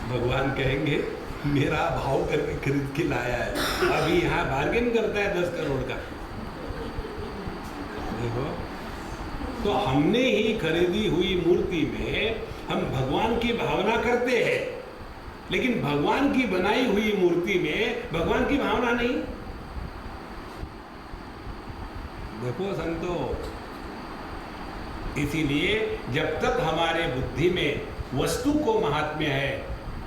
भगवान कहेंगे मेरा भाव करके खरीद के लाया है, अभी यहाँ बार्गेन करता है 10 करोड़ का। देखो, तो हमने ही खरीदी हुई मूर्ति में हम भगवान की भावना करते हैं, लेकिन भगवान की बनाई हुई मूर्ति में भगवान की भावना नहीं। देखो संतो, इसीलिए जब तक हमारे बुद्धि में वस्तु को महात्म्य है,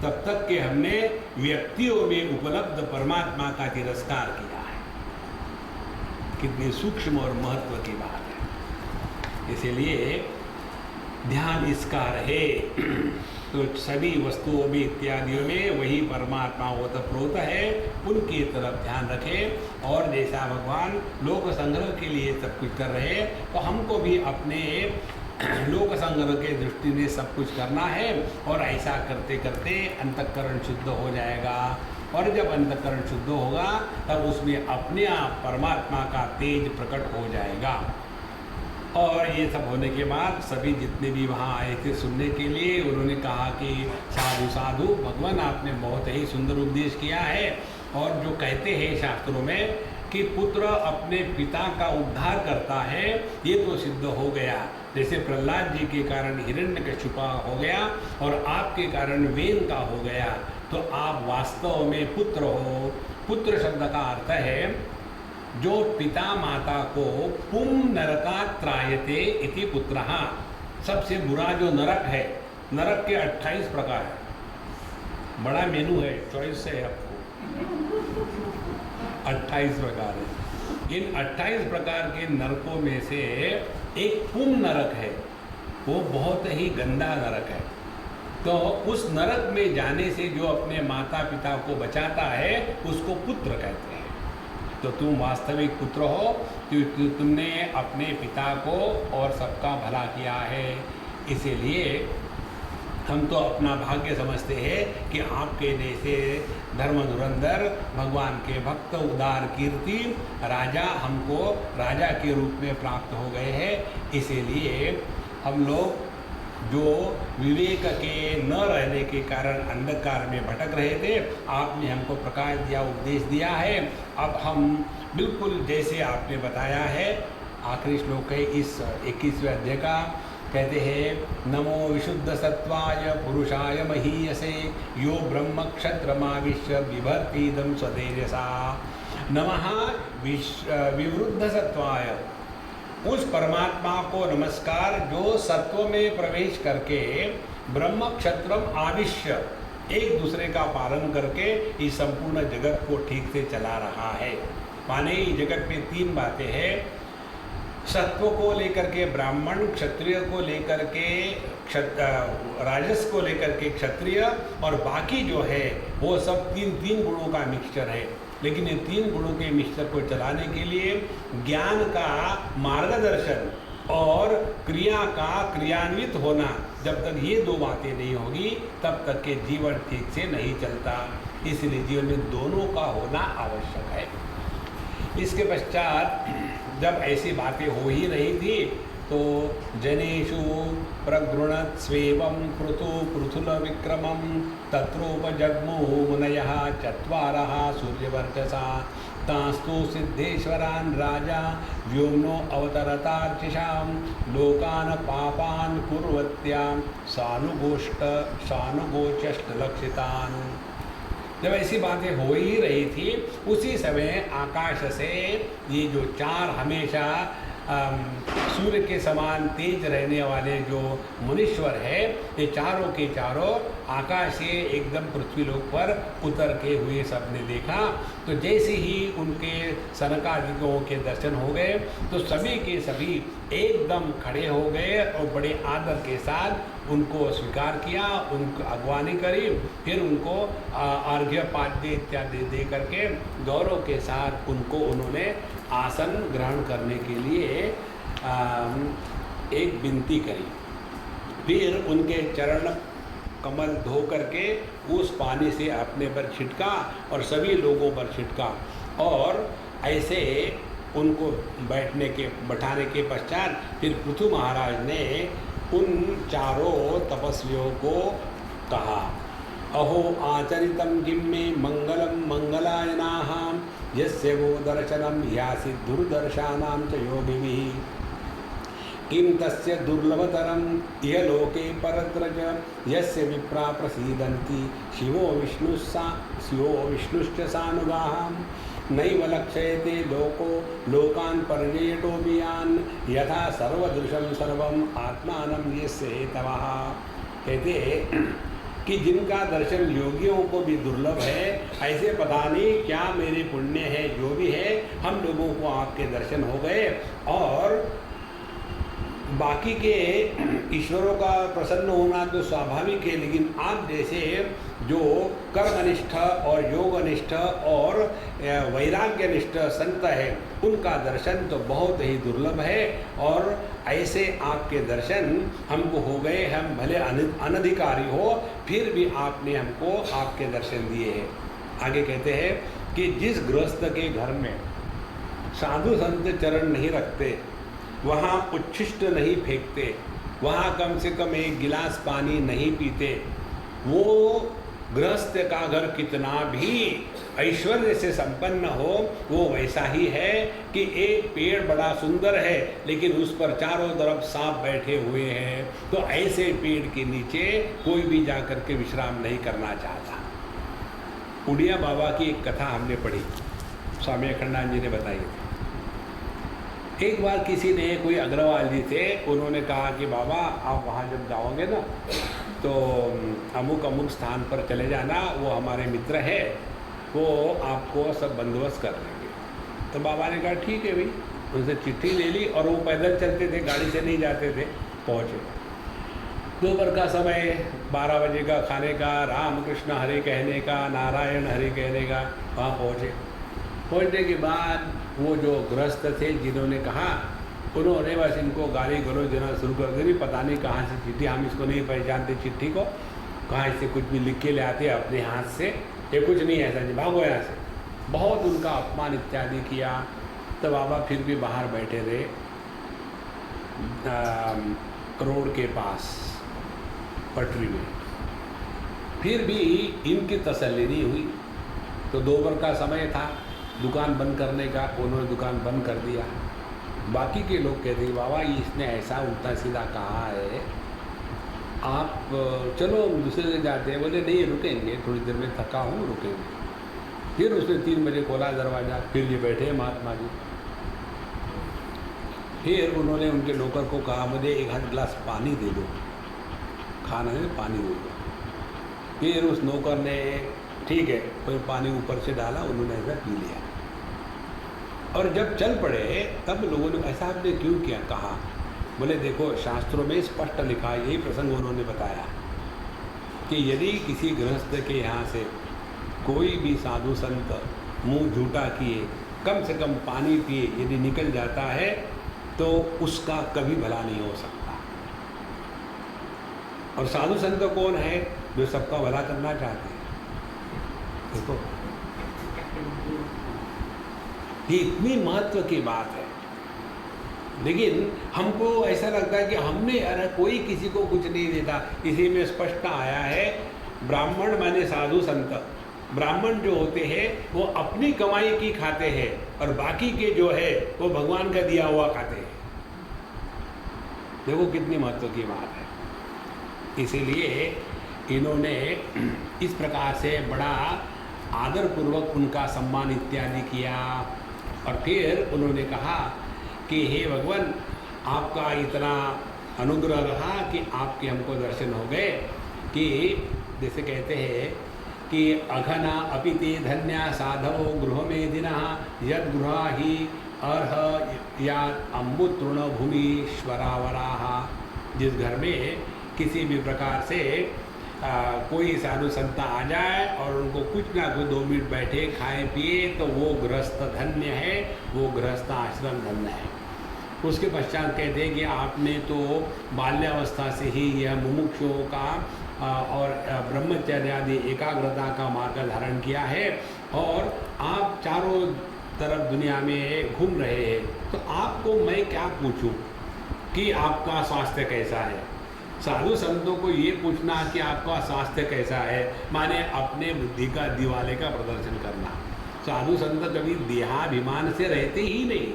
तब तक के हमने व्यक्तियों में उपलब्ध परमात्मा का तिरस्कार किया है। कितनी सूक्ष्म और महत्व की बात है। इसलिए ध्यान इसका रहे तो सभी वस्तुओं में इत्यादियों में वही परमात्मा ओतप्रोत है, उनकी तरफ ध्यान रखें। और जैसा भगवान लोक संग्रह के लिए सब कुछ कर रहे हैं, तो हमको भी अपने लोक संग्रह के दृष्टि में सब कुछ करना है। और ऐसा करते करते अंतःकरण शुद्ध हो जाएगा, और जब अंतःकरण शुद्ध होगा तब उसमें अपने आप परमात्मा का तेज प्रकट हो जाएगा। और ये सब होने के बाद सभी जितने भी वहाँ आए थे सुनने के लिए, उन्होंने कहा कि साधु साधु, भगवान आपने बहुत ही सुंदर उपदेश किया है। और जो कहते हैं शास्त्रों में कि पुत्र अपने पिता का उद्धार करता है, ये तो सिद्ध हो गया। जैसे प्रहलाद जी के कारण हिरण्यकशिपु हो गया और आपके कारण वेन का हो गया, तो आप वास्तव में पुत्र हो। पुत्र शब्द का अर्थ है जो पिता माता को पुम नरका त्रायते इति पुत्रः। सबसे बुरा जो नरक है, नरक के 28 प्रकार है, बड़ा मेनू है, चॉइस है आपको, 28 प्रकार है। इन 28 प्रकार के नरकों में से एक पुम नरक है, वो बहुत ही गंदा नरक है। तो उस नरक में जाने से जो अपने माता पिता को बचाता है उसको पुत्र कहते हैं। तो तुम वास्तविक पुत्र हो क्योंकि तुमने अपने पिता को और सबका भला किया है। इसीलिए हम तो अपना भाग्य समझते हैं कि आपके जैसे धर्म धुरंधर भगवान के भक्त उदार कीर्ति राजा हमको राजा के रूप में प्राप्त हो गए हैं। इसीलिए हम लोग जो विवेक के न रहने के कारण अंधकार में भटक रहे थे, आपने हमको प्रकाश दिया, उपदेश दिया है। अब हम बिल्कुल जैसे आपने बताया है, आखिरी श्लोक है इस 21वें अध्याय का, कहते हैं नमो विशुद्ध सत्वाय पुरुषाय महीयसे यो ब्रह्म क्षत्रमाविश्य बिभर्तीदम स्वतेजसा। नमः विवृद्ध सत्वाय, उस परमात्मा को नमस्कार जो सत्व में प्रवेश करके ब्रह्म क्षत्रम आविश्य एक दूसरे का पालन करके इस संपूर्ण जगत को ठीक से चला रहा है। माने इस जगत में तीन बातें हैं, सत्व को लेकर के ब्राह्मण, क्षत्रिय को लेकर के राजस को लेकर के क्षत्रिय, और बाकी जो है वो सब तीन गुणों का मिक्सचर है। लेकिन ये तीन गुणों के मिक्सचर को चलाने के लिए ज्ञान का मार्गदर्शन और क्रिया का क्रियान्वित होना, जब तक ये दो बातें नहीं होगी तब तक के जीवन ठीक से नहीं चलता। इसलिए जीवन में दोनों का होना आवश्यक है। इसके पश्चात जब ऐसी बातें हो ही रही थी तो जनेषु प्रगृणत् स्वेवं पृथुल विक्रमं तत्रोपजग्मुः मुनयः चत्वारः सूर्यवर्चसा तास्तु सिद्धेश्वरान् राजा व्योम्नो अवतरतार्चिषां लोकान् पापान् कुर्वत्यां सानुगोचष्टलक्षितान्। जब ऐसी बातें हो ही रही थी उसी समय आकाश से ये जो चार हमेशा सूर्य के समान तेज रहने वाले जो मुनीश्वर है, ये चारों के चारों आकाश से एकदम पृथ्वी लोक पर उतर के हुए सबने देखा। तो जैसे ही उनके सनकादिकों के दर्शन हो गए तो सभी के सभी एकदम खड़े हो गए और बड़े आदर के साथ उनको स्वीकार किया, उनको अगवानी करी, फिर उनको अर्घ्य पाद्य इत्यादि दे करके गौरव के साथ उनको उन्होंने आसन ग्रहण करने के लिए एक विनती करी। फिर उनके चरण कमल धो करके उस पानी से अपने पर छिटका और सभी लोगों पर छिटका, और ऐसे उनको बैठाने के पश्चात फिर पृथु महाराज ने उन चारों तपस्वियों को कहा, अहो आचरितं किं मे मंगलम मंगलायनाः यस्य वो दर्शनम यासि दुर्दर्शानां च योगिभिः किं तस्य दुर्लभतरं इह लोके परत्र च यस्य विप्रा प्रसीदन्ति शिवो विष्णुश्च सानुगाः नैव लक्ष्यते लोको लोकान् पर्यटोभियान् यथा सर्वदृशं सर्वम् आत्मानं यस्य हेतवः। कहते कि जिनका दर्शन योगियों को भी दुर्लभ है, ऐसे पता नहीं क्या मेरे पुण्य है, जो भी है हम लोगों को आपके दर्शन हो गए, और बाकी के ईश्वरों का प्रसन्न होना तो स्वाभाविक है, लेकिन आप जैसे जो कर्मनिष्ठ और योगनिष्ठ और वैराग्यनिष्ठ संत है उनका दर्शन तो बहुत ही दुर्लभ है, और ऐसे आपके दर्शन हमको हो गए। हम भले अनधिकारी हो फिर भी आपने हमको आपके दर्शन दिए हैं। आगे कहते हैं कि जिस गृहस्थ के घर में साधु संत चरण नहीं रखते, वहाँ उच्छिष्ट नहीं फेंकते, वहाँ कम से कम एक गिलास पानी नहीं पीते, वो गृहस्थ का घर कितना भी ऐश्वर्य से संपन्न हो वो वैसा ही है कि एक पेड़ बड़ा सुंदर है लेकिन उस पर चारों तरफ सांप बैठे हुए हैं, तो ऐसे पेड़ के नीचे कोई भी जाकर के विश्राम नहीं करना चाहता। उड़िया बाबा की एक कथा हमने पढ़ी, स्वामी अखंडानंद जी ने बताई थी। एक बार किसी ने, कोई अग्रवाल जी थे, उन्होंने कहा कि बाबा आप वहाँ जब जाओगे ना तो अमुक अमुक स्थान पर चले जाना, वो हमारे मित्र है, वो आपको सब बंदोबस्त कर लेंगे। तो बाबा ने कहा ठीक है भाई, उनसे चिट्ठी ले ली, और वो पैदल चलते थे, गाड़ी से नहीं जाते थे। पहुँचे दोपहर का समय, 12 बजे का खाने का, राम कृष्ण हरे कहने का, नारायण हरे कहने का, वहाँ पहुँचे। पहुँचने के बाद वो जो गृहस्थ थे जिन्होंने कहा, उन्होंने बस इनको गाली गलौज देना शुरू कर दी। पता नहीं कहाँ से चिट्ठी, हम इसको नहीं पहचानते चिट्ठी को, कहाँ से कुछ भी लिख के ले आते अपने हाथ से, ये कुछ नहीं ऐसा जी, भागो यहाँ से। बहुत उनका अपमान इत्यादि किया। तो बाबा फिर भी बाहर बैठे रहे रोड के पास पटरी में, फिर भी इनकी तसल्ली नहीं हुई। तो दोपहर का समय था, दुकान बंद करने का, उन्होंने दुकान बंद कर दिया। बाकी के लोग कहते हैं बाबा इसने ऐसा उल्टा सीधा कहा है, आप चलो दूसरे दिन जाते हैं। बोले नहीं रुकेंगे, थोड़ी देर में थका हूँ रुकेंगे। फिर उसने 3 बजे खोला दरवाज़ा, फिर ये बैठे हैं महात्मा जी। फिर उन्होंने उनके नौकर को कहा मुझे 1 गिलास पानी दे दो, खाना है पानी दे दो। फिर उस नौकर ने ठीक है फिर पानी ऊपर से डाला, उन्होंने ऐसा पी लिया। और जब चल पड़े तब लोगों ने ऐसा आपने क्यों किया, कहा बोले देखो शास्त्रों में स्पष्ट लिखा है, यही प्रसंग उन्होंने बताया कि यदि किसी गृहस्थ के यहाँ से कोई भी साधु संत मुंह झूठा किए कम से कम पानी पिए यदि निकल जाता है तो उसका कभी भला नहीं हो सकता। और साधु संत कौन है, जो सबका भला करना चाहते हैं। देखो ये इतनी महत्व की बात है, लेकिन हमको ऐसा लगता है कि हमने अरे कोई किसी को कुछ नहीं देता। इसी में स्पष्ट आया है ब्राह्मण माने साधु संत, ब्राह्मण जो होते हैं वो अपनी कमाई की खाते हैं और बाकी के जो है वो भगवान का दिया हुआ खाते हैं। देखो कितनी महत्व की बात है। इसीलिए इन्होंने इस प्रकार से बड़ा आदरपूर्वक उनका सम्मान इत्यादि किया। और फिर उन्होंने कहा कि हे भगवान आपका इतना अनुग्रह रहा कि आपके हमको दर्शन हो गए कि जैसे कहते हैं कि अघना अपि ते धन्या साधवो गृह में दिना यद गृहा ही अर्ह या अम्बुत तृणभूमिश्वरावराह। जिस घर में किसी भी प्रकार से कोई साधु संत आ जाए और उनको कुछ ना कुछ 2 मिनट बैठे खाए पिए तो वो गृहस्थ धन्य है, वो गृहस्थ आश्रम धन्य है। उसके पश्चात कहते हैं कि आपने तो बाल्यावस्था से ही यह मुमुक्षुओं का और ब्रह्मचर्य आदि एकाग्रता का मार्ग धारण किया है और आप चारों तरफ दुनिया में घूम रहे हैं। तो आपको मैं क्या पूछूं कि आपका स्वास्थ्य कैसा है। साधु संतों को ये पूछना कि आपका स्वास्थ्य कैसा है माने अपने बुद्धि का दिवाले का प्रदर्शन करना। साधु संत कभी देहाभिमान से रहते ही नहीं।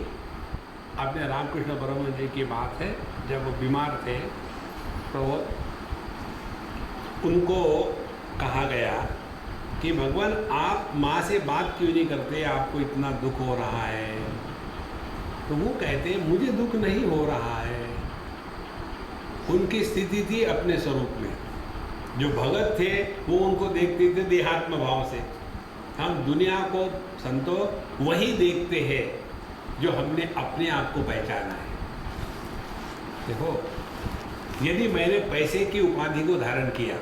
अपने रामकृष्ण परमहंस जी की बात है, जब वो बीमार थे तो उनको कहा गया कि भगवान आप माँ से बात क्यों नहीं करते, आपको इतना दुख हो रहा है। तो वो कहते मुझे दुख नहीं हो रहा है। उनकी स्थिति थी अपने स्वरूप में। जो भगत थे वो उनको देखते थे देहात्म भाव से। हम दुनिया को संतो वही देखते हैं जो हमने अपने आप को पहचाना है। देखो यदि मैंने पैसे की उपाधि को धारण किया,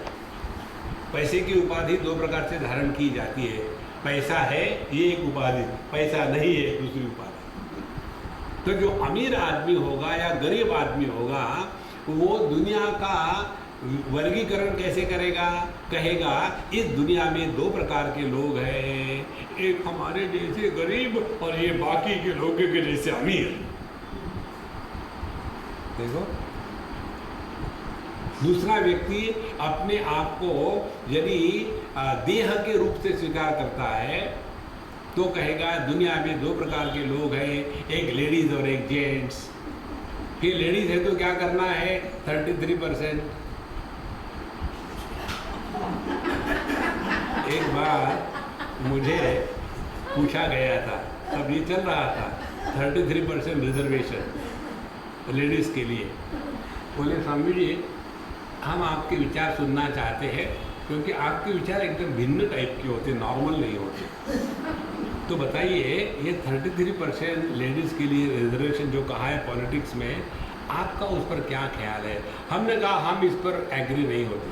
पैसे की उपाधि 2 प्रकार से धारण की जाती है। पैसा है ये एक उपाधि, पैसा नहीं है दूसरी उपाधि। तो जो अमीर आदमी होगा या गरीब आदमी होगा वो दुनिया का वर्गीकरण कैसे करेगा, कहेगा इस दुनिया में 2 प्रकार के लोग हैं, एक हमारे जैसे गरीब और ये बाकी के लोगों के जैसे अमीर। देखो दूसरा व्यक्ति अपने आप को यदि देह के रूप से स्वीकार करता है तो कहेगा दुनिया में 2 प्रकार के लोग हैं, एक लेडीज और एक जेंट्स। फिर लेडीज है तो क्या करना है 33%। एक बार मुझे पूछा गया था, तब ये चल रहा था 33% रिजर्वेशन लेडीज़ के लिए। बोले स्वामी जी हम आपके विचार सुनना चाहते हैं क्योंकि आपके विचार एकदम भिन्न टाइप के होते, नॉर्मल नहीं होते। तो बताइए ये 33% लेडीज़ के लिए रिजर्वेशन जो कहा है पॉलिटिक्स में, आपका उस पर क्या ख्याल है। हमने कहा हम इस पर एग्री नहीं होते।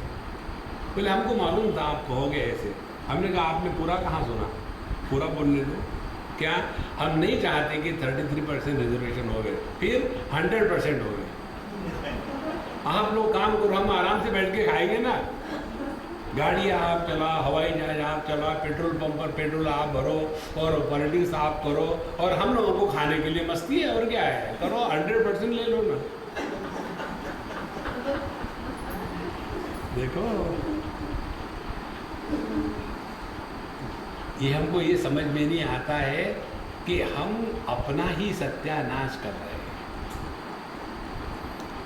बोले हमको मालूम था आप कहोगे ऐसे। हमने कहा आपने पूरा कहाँ सुना, पूरा बोलने दो। क्या हम नहीं चाहते कि 33% रिजर्वेशन हो गए, फिर 100% हो गए। आप लोग काम करो, हम आराम से बैठ के खाएंगे ना। गाड़ी आप चला, हवाई जहाज आप चला, पेट्रोल पंप पर पेट्रोल आप भरो और पॉलिटिक्स आप करो और हम लोगों को खाने के लिए मस्ती है। और क्या है, करो 100% ले लो ना। देखो ये हमको ये समझ में नहीं आता है कि हम अपना ही सत्यानाश कर रहे हैं।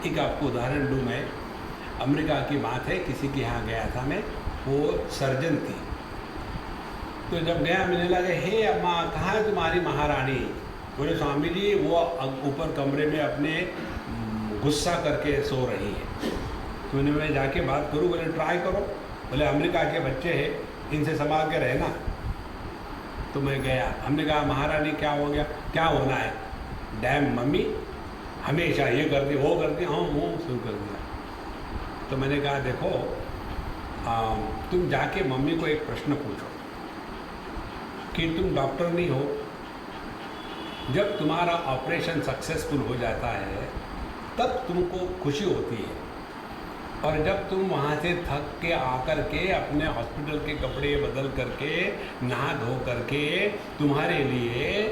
एक आपको उदाहरण दूं मैं, अमेरिका की बात है, किसी के यहाँ गया था मैं, वो सर्जन थी तो जब गया मैंने लगा, हे अम्मा कहाँ है तुम्हारी महारानी? बोले स्वामी जी वो ऊपर कमरे में अपने गुस्सा करके सो रही है। तो मैं जाके बात करूँ? बोले ट्राई करो। बोले अमेरिका के बच्चे हैं, इनसे संभाल के रहना। तो मैं गया, हमने कहा महारानी क्या हो गया? क्या होना है? डैम मम्मी हमेशा ये करती वो करती, हाँ शुरू कर दिया। तो मैंने कहा देखो तुम जाके मम्मी को एक प्रश्न पूछो कि तुम डॉक्टर नहीं हो, जब तुम्हारा ऑपरेशन सक्सेसफुल हो जाता है तब तुमको खुशी होती है, और जब तुम वहाँ से थक के आकर के अपने हॉस्पिटल के कपड़े बदल करके नहा धो करके तुम्हारे लिए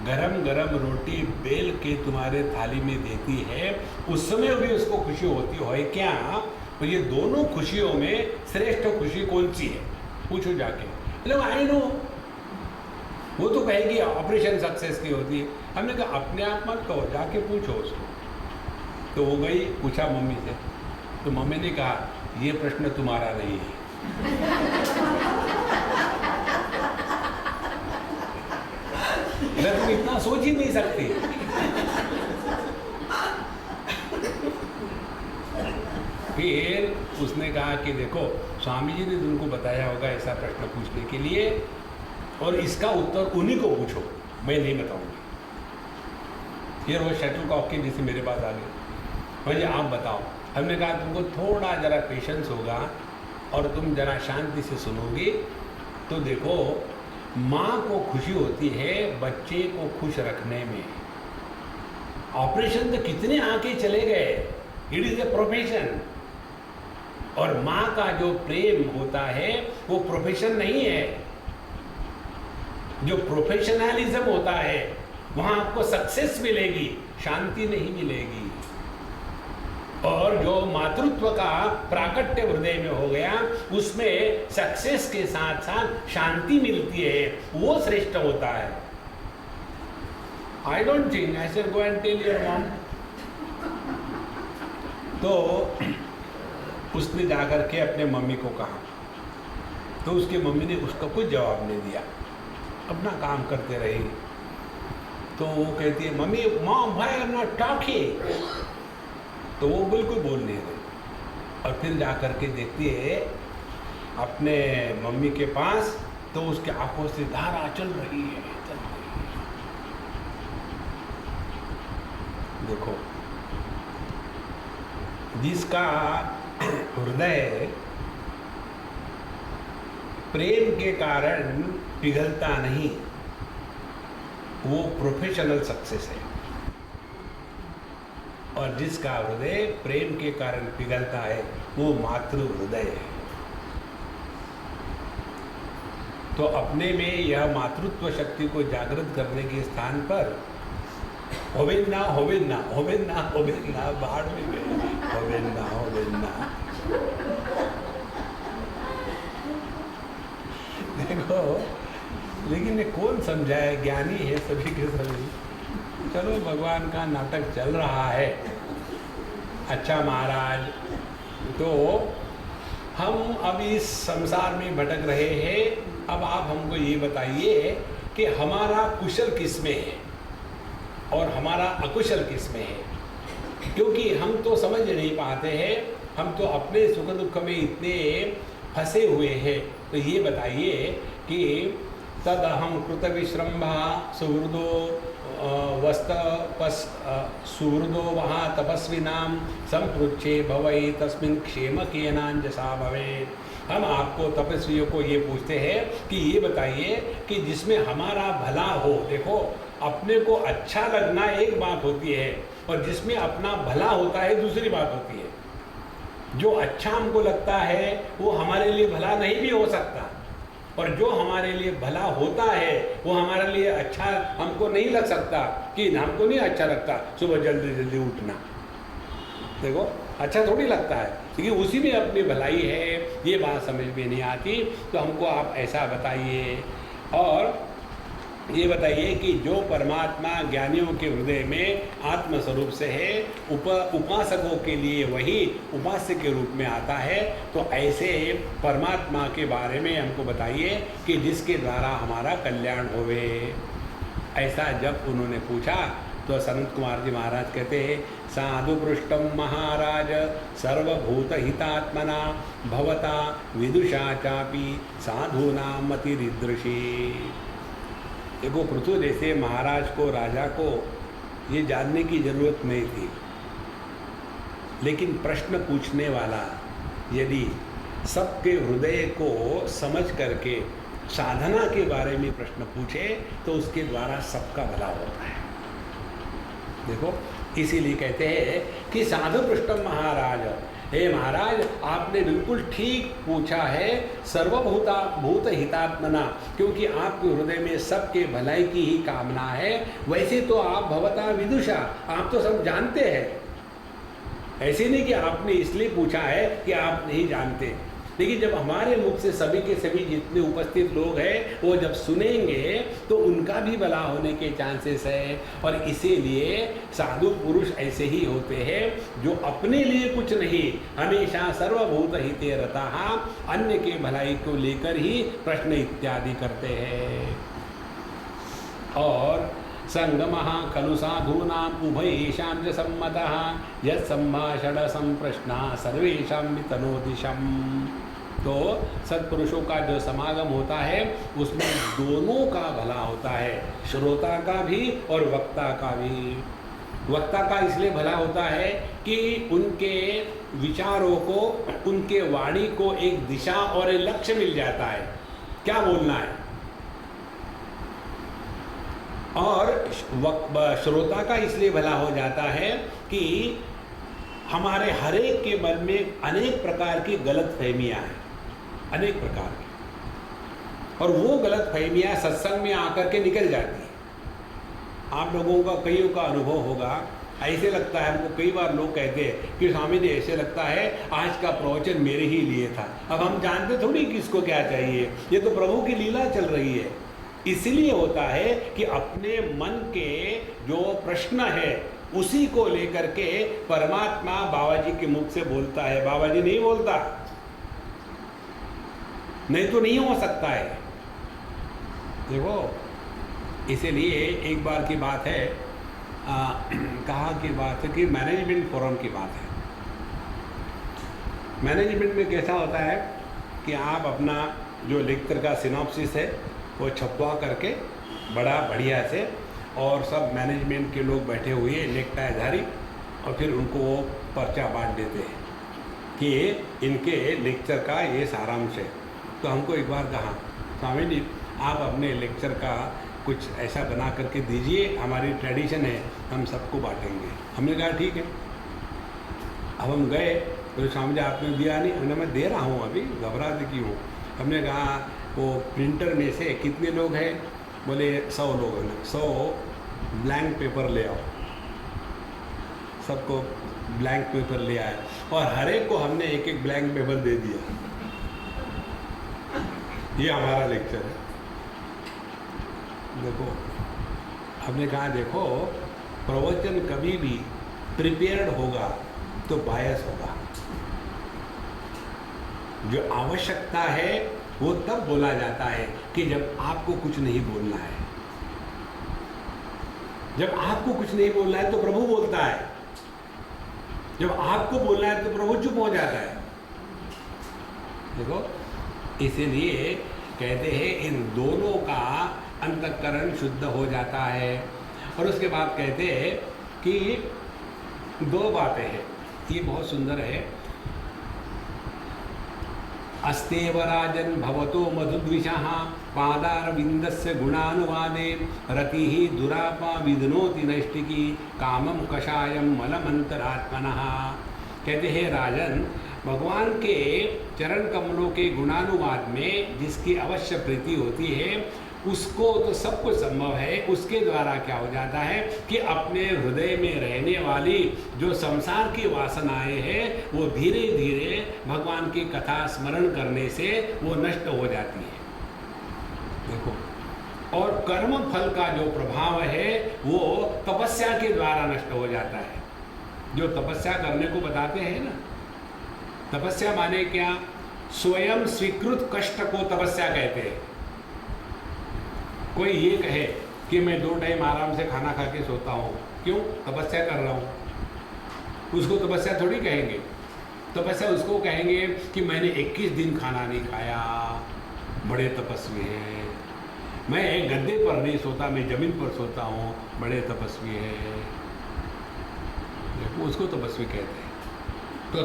गरम गरम रोटी बेल के तुम्हारे थाली में देती है, उस समय भी उसको खुशी होती है क्या? तो ये दोनों खुशियों में श्रेष्ठ खुशी कौन सी है? पूछो जाके। मतलब आई नो, वो तो कहेगी ऑपरेशन सक्सेस की होती है। हमने कहा अपने आप मत कहो, जाके पूछो उसको। तो वो गई, पूछा मम्मी से, तो मम्मी ने कहा ये प्रश्न तुम्हारा नहीं है। तुम इतना सोच ही नहीं सकती। फिर उसने कहा कि देखो स्वामी जी ने तुमको बताया होगा ऐसा प्रश्न पूछने के लिए, और इसका उत्तर उन्हीं को पूछो, मैं नहीं बताऊंगी। ये रोज शटल कॉक के जैसे मेरे पास आ गए, मुझे आप बताओ। हमने कहा तुमको थोड़ा जरा पेशेंस होगा और तुम जरा शांति से सुनोगे तो देखो, माँ को खुशी होती है बच्चे को खुश रखने में। ऑपरेशन तो कितने आके चले गए, इट इज ए प्रोफेशन। और माँ का जो प्रेम होता है वो प्रोफेशन नहीं है। जो प्रोफेशनलिज्म होता है वहाँ आपको सक्सेस मिलेगी, शांति नहीं मिलेगी। और जो मातृत्व का प्राकट्य हृदय में हो गया, उसमें सक्सेस के साथ साथ शांति मिलती है, वो श्रेष्ठ होता है। I don't think I should go and tell your mom. तो उसने जाकर के अपने मम्मी को कहा, तो उसकी मम्मी ने उसका कुछ जवाब नहीं दिया, अपना काम करते रही। तो वो कहती है mummy mom why are not talking, तो वो बिल्कुल बोल नहीं रही। और फिर जा कर के देखती है अपने मम्मी के पास, तो उसके आंखों से धारा चल रही है, चल रही है। देखो, जिसका हृदय प्रेम के कारण पिघलता नहीं, वो प्रोफेशनल सक्सेस है। और जिसका हृदय प्रेम के कारण पिघलता है वो मातृ हृदय है। तो अपने में यह मातृत्व शक्ति को जागृत करने के स्थान पर होवेन्ना होवेन्ना होवेन्ना होवेन्ना बाढ़ में गए, होवेन्ना होवेन्ना। देखो, लेकिन ये कौन समझाए, ज्ञानी है सभी के सभी। चलो भगवान का नाटक चल रहा है। अच्छा महाराज, तो हम अब इस संसार में भटक रहे हैं। अब आप हमको ये बताइए कि हमारा कुशल किस में है और हमारा अकुशल किस में है, क्योंकि हम तो समझ नहीं पाते हैं, हम तो अपने सुख दुख में इतने फंसे हुए हैं। तो ये बताइए कि तदहम कृत विश्रम्भा सुहृदो सुहृदो वहाँ तपस्विनाम संपृच्छे भवै तस्मिन् क्षेम केनांजसा भवे। हम आपको तपस्वियों को ये पूछते हैं कि ये बताइए कि जिसमें हमारा भला हो। देखो, अपने को अच्छा लगना एक बात होती है और जिसमें अपना भला होता है दूसरी बात होती है। जो अच्छा हमको लगता है वो हमारे लिए भला नहीं भी हो सकता, और जो हमारे लिए भला होता है वो हमारे लिए अच्छा हमको नहीं लग सकता। कि हमको नहीं अच्छा लगता सुबह जल्दी जल्दी उठना, देखो अच्छा थोड़ी लगता है, क्योंकि उसी में अपनी भलाई है। ये बात समझ में नहीं आती, तो हमको आप ऐसा बताइए। और ये बताइए कि जो परमात्मा ज्ञानियों के हृदय में आत्मस्वरूप से है, उपासकों के लिए वही उपास्य के रूप में आता है, तो ऐसे परमात्मा के बारे में हमको बताइए कि जिसके द्वारा हमारा कल्याण होवे। ऐसा जब उन्होंने पूछा तो सनत कुमार जी महाराज कहते हैं, साधु पृष्ठम महाराज सर्वभूत हितात्मना भवता विदुषा चापी साधूना मतिरिदृशी। देखो, पृथु जैसे महाराज को, राजा को ये जानने की जरूरत नहीं थी, लेकिन प्रश्न पूछने वाला यदि सबके हृदय को समझ करके साधना के बारे में प्रश्न पूछे तो उसके द्वारा सबका भला होता है। देखो, इसीलिए कहते हैं कि साधु पृष्ठम महाराज, हे महाराज आपने बिल्कुल ठीक पूछा है, भूत हितात्मना, क्योंकि आपके हृदय में सबके भलाई की ही कामना है। वैसे तो आप भवता विदुषा, आप तो सब जानते हैं, ऐसे नहीं कि आपने इसलिए पूछा है कि आप नहीं जानते। लेकिन जब हमारे मुख से सभी के सभी जितने उपस्थित लोग हैं वो जब सुनेंगे तो उनका भी भला होने के चांसेस है। और इसीलिए साधु पुरुष ऐसे ही होते हैं जो अपने लिए कुछ नहीं, हमेशा सर्वभूत हिते रतः, अन्य के भलाई को लेकर ही प्रश्न इत्यादि करते हैं। और संगमः खलु साधूनां उभयेषां च सम्मतः यत्सम्भाषण संप्रश्नः सर्वेषां वितनोतिशम्। तो सत्पुरुषों का जो समागम होता है उसमें दोनों का भला होता है, श्रोता का भी और वक्ता का भी। वक्ता का इसलिए भला होता है कि उनके विचारों को, उनके वाणी को एक दिशा और एक लक्ष्य मिल जाता है, क्या बोलना है। और श्रोता का इसलिए भला हो जाता है कि हमारे हरेक के मन में अनेक प्रकार की गलत फहमियाँ हैं, अनेक प्रकार की, और वो गलत फहमियाँ सत्संग में आकर के निकल जाती हैं। आप लोगों का कईयों का अनुभव होगा, ऐसे लगता है हमको, कई बार लोग कहते हैं कि स्वामी जी ऐसे लगता है आज का प्रवचन मेरे ही लिए था। अब हम जानते थोड़ी किसको क्या चाहिए, ये तो प्रभु की लीला चल रही है। इसलिए होता है कि अपने मन के जो प्रश्न है उसी को लेकर के परमात्मा बाबा जी के मुख से बोलता है, बाबा जी नहीं बोलता, नहीं तो नहीं हो सकता है। देखो, इसीलिए एक बार की बात है, कहाँ की बात है कि मैनेजमेंट फोरम की बात है। मैनेजमेंट में कैसा होता है कि आप अपना जो लेक्चर का सिनॉप्सिस है वो छपवा करके बड़ा बढ़िया से, और सब मैनेजमेंट के लोग बैठे हुए नेकटाईधारी, और फिर उनको वो पर्चा बांट देते हैं कि इनके लेक्चर का ये सारांश है। तो हमको एक बार कहा, स्वामी जी आप अपने लेक्चर का कुछ ऐसा बना करके दीजिए, हमारी ट्रेडिशन है, हम सबको बांटेंगे। हमने कहा ठीक है। अब हम गए तो स्वामी जी आपने दिया नहीं, हमने मैं दे रहा हूँ अभी, घबराते क्यों। हमने कहा वो प्रिंटर में से कितने लोग हैं, बोले 100 लोग हैं। 100 ब्लैंक पेपर ले आओ। सबको ब्लैंक पेपर ले आए और हर एक को हमने एक एक ब्लैंक पेपर दे दिया। ये हमारा लेक्चर है। देखो, हमने कहा देखो, प्रवचन कभी भी प्रिपेयर्ड होगा तो बायस होगा। जो आवश्यकता है वो तब बोला जाता है कि जब आपको कुछ नहीं बोलना है। जब आपको कुछ नहीं बोलना है तो प्रभु बोलता है, जब आपको बोलना है तो प्रभु चुप हो जाता है। देखो, इसीलिए कहते हैं इन दोनों का अंतःकरण शुद्ध हो जाता है। और उसके बाद कहते हैं कि 2 बातें हैं, ये बहुत सुंदर है। अस्तेव राजन भवतो मधुद्विषः पादारविंदस्य गुणानुवादे रतिः दुरापा विदनोति नैष्टिकी कामम कषायम मलमंतरात्मनः। कहते हैं राजन, भगवान के चरण कमलों के गुणानुवाद में जिसकी अवश्य प्रीति होती है उसको तो सब कुछ संभव है। उसके द्वारा क्या हो जाता है कि अपने हृदय में रहने वाली जो संसार की वासनाएं हैं वो धीरे धीरे भगवान की कथा स्मरण करने से वो नष्ट हो जाती है। देखो, और कर्म फल का जो प्रभाव है वो तपस्या के द्वारा नष्ट हो जाता है। जो तपस्या करने को बताते हैं ना, तपस्या माने क्या? स्वयं स्वीकृत कष्ट को तपस्या कहते हैं। कोई ये कहे कि मैं 2 टाइम आराम से खाना खा के सोता हूँ, क्यों? तपस्या कर रहा हूँ। उसको तपस्या थोड़ी कहेंगे। तपस्या उसको कहेंगे कि मैंने 21 दिन खाना नहीं खाया, बड़े तपस्वी हैं। मैं एक गद्दे पर नहीं सोता, मैं जमीन पर सोता हूँ, बड़े तपस्वी हैं। उसको तपस्वी कहते हैं। तो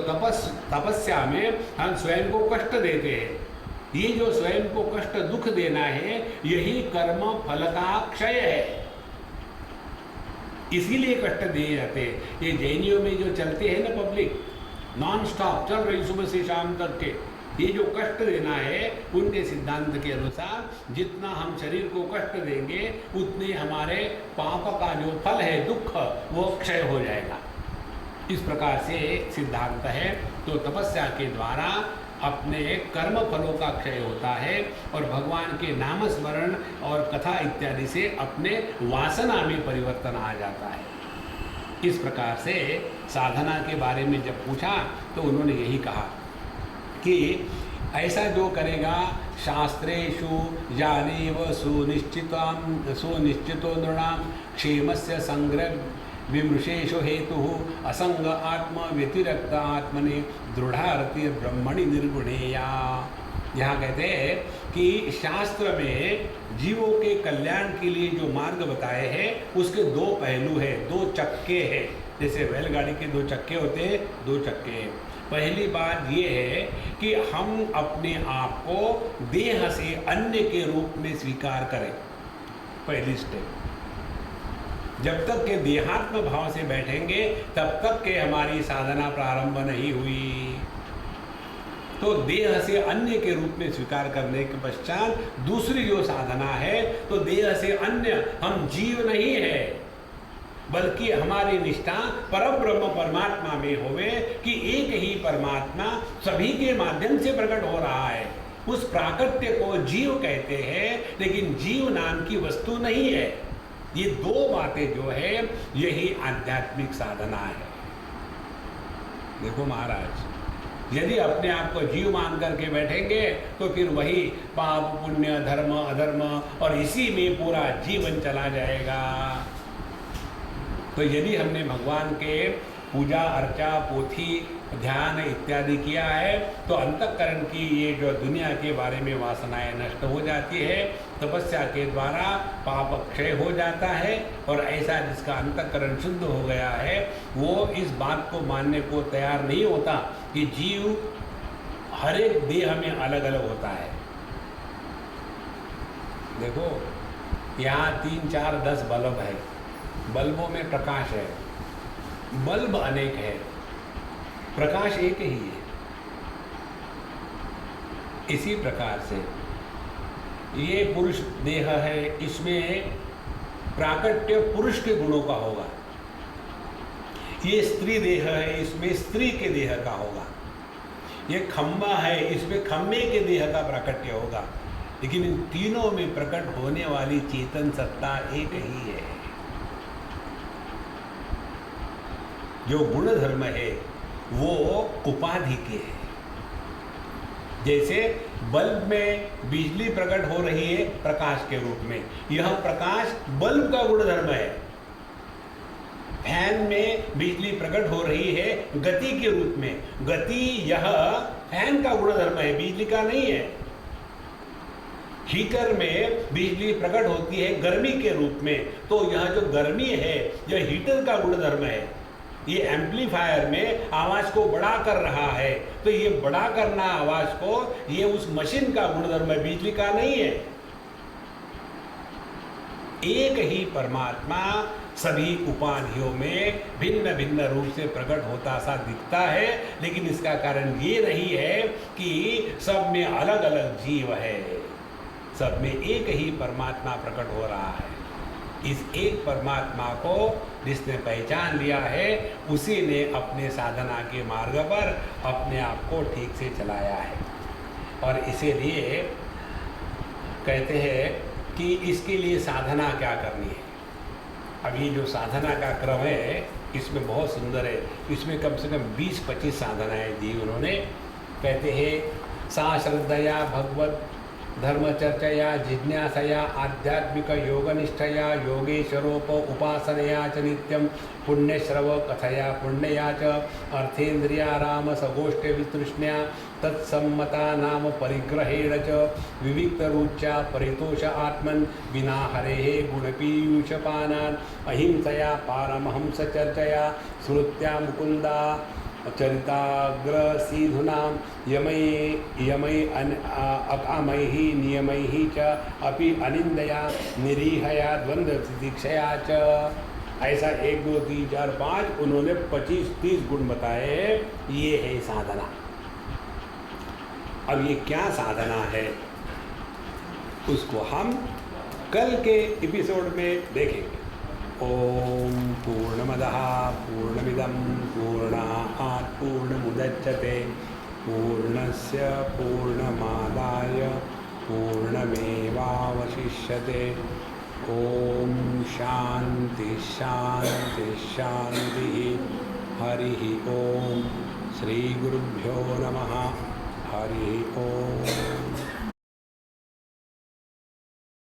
तपस्या में हम स्वयं को कष्ट देते हैं। ये जो स्वयं को कष्ट दुख देना है, यही कर्म फल का क्षय है। इसीलिए कष्ट दिए जाते हैं। ये जैनियों में जो चलते हैं ना, पब्लिक नॉन स्टॉप चल रही सुबह से शाम तक के, ये जो कष्ट देना है, उनके सिद्धांत के अनुसार जितना हम शरीर को कष्ट देंगे उतने हमारे पाप का जो फल है, दुख, वो क्षय हो जाएगा। इस प्रकार से सिद्धांत है। तो तपस्या के द्वारा अपने कर्म फलों का क्षय होता है और भगवान के नाम स्मरण और कथा इत्यादि से अपने वासना में परिवर्तन आ जाता है। इस प्रकार से साधना के बारे में जब पूछा तो उन्होंने यही कहा कि ऐसा जो करेगा, शास्त्रेषु जानेव सुनिश्चितो नृणाम क्षेमस्य संग्रह विमृशेषु हेतु असंग आत्मा व्यतिरक्त आत्मनि दृढ़ारति ब्रह्मणि निर्गुणेया। यहाँ कहते हैं कि शास्त्र में जीवों के कल्याण के लिए जो मार्ग बताए हैं उसके 2 पहलू हैं, 2 चक्के हैं। जैसे बैलगाड़ी के 2 चक्के होते हैं, 2 चक्के हैं। पहली बात ये है कि हम अपने आप को देह से अन्य के रूप में स्वीकार करें। पहली स्टेप। जब तक के देहात्म भाव से बैठेंगे तब तक के हमारी साधना प्रारंभ नहीं हुई। तो देह से अन्य के रूप में स्वीकार करने के पश्चात दूसरी जो साधना है, तो देह से अन्य हम जीव नहीं है, बल्कि हमारी निष्ठा परब्रह्म परमात्मा में होवे कि एक ही परमात्मा सभी के माध्यम से प्रकट हो रहा है। उस प्राकट्य को जीव कहते हैं, लेकिन जीव नाम की वस्तु नहीं है। ये 2 बातें जो है, यही आध्यात्मिक साधना है। देखो महाराज, यदि अपने आप को जीव मान करके बैठेंगे तो फिर वही पाप पुण्य धर्म अधर्म और इसी में पूरा जीवन चला जाएगा। तो यदि हमने भगवान के पूजा अर्चा पोथी ध्यान इत्यादि किया है तो अंतःकरण की ये जो दुनिया के बारे में वासनाएं नष्ट हो जाती है। तपस्या के द्वारा पाप क्षय हो जाता है और ऐसा जिसका अंतःकरण शुद्ध हो गया है वो इस बात को मानने को तैयार नहीं होता कि जीव हर एक देह में अलग अलग होता है। देखो यहाँ 3 4 10 बल्ब है, बल्बों में प्रकाश है, बल्ब अनेक है, प्रकाश एक ही है। इसी प्रकार से ये पुरुष देह है, इसमें प्राकट्य पुरुष के गुणों का होगा। ये स्त्री देह है, इसमें स्त्री के देह का होगा। ये खम्बा है, इसमें खम्बे के देह का प्राकट्य होगा। लेकिन इन तीनों में प्रकट होने वाली चेतन सत्ता एक ही है। जो गुण धर्म है वो उपाधि के है। जैसे बल्ब में बिजली प्रकट हो रही है प्रकाश के रूप में, यह प्रकाश बल्ब का गुण धर्म है। फैन में बिजली प्रकट हो रही है गति के रूप में, गति यह फैन का गुण धर्म है, बिजली का नहीं है। हीटर में बिजली प्रकट होती है गर्मी के रूप में, तो यह जो गर्मी है यह हीटर का गुण धर्म है। ये एम्पलीफायर में आवाज को बड़ा कर रहा है, तो ये बड़ा करना आवाज को, ये उस मशीन का गुणधर्म है, बिजली का नहीं है। एक ही परमात्मा सभी उपाधियों में भिन्न भिन्न रूप से प्रकट होता सा दिखता है, लेकिन इसका कारण ये नहीं है कि सब में अलग अलग जीव है। सब में एक ही परमात्मा प्रकट हो रहा है। इस एक परमात्मा को जिसने पहचान लिया है उसी ने अपने साधना के मार्ग पर अपने आप को ठीक से चलाया है। और इसीलिए कहते हैं कि इसके लिए साधना क्या करनी है। अब ये जो साधना का क्रम है इसमें बहुत सुंदर है, इसमें कम से कम 20-25 साधनाएं दी उन्होंने। कहते हैं सा श्रद्धया भगवत धर्मचर्चया जिज्ञासया आध्यात्मिक योगनिष्ठया योगेश्वरोप उपासनया च नित्यं पुण्यश्रव कथया पुण्यया च अर्थेन्द्रियाराम सगोष्ठ्य वितृष्ण्या तत्सम्मता नाम परिग्रहेण च विविक्तरुच्या परितोष आत्मन् विना हरेः गुणपीयूषपानात् अहिंसया पारमहंसचर्चया श्रुत्या मुकुन्दा चरिताग्रसीधूनां यमै अकामैः नियमैः च अपि अनिंदया निरीहया द्वंद्वतितिक्षया च। ऐसा 1 2 3 4 5 उन्होंने 25-30 गुण बताए। ये है साधना। अब ये क्या साधना है उसको हम कल के एपिसोड में देखेंगे। ओम पूर्णमदः पूर्णमिदं पूर्णात् पूर्णमुदच्यते पूर्णस्य पूर्णमादाय पूर्णमेवावशिष्यते। ओम शांति शांति शांति। हरि ओम। श्री गुरुभ्यो नमः। हरि ओम।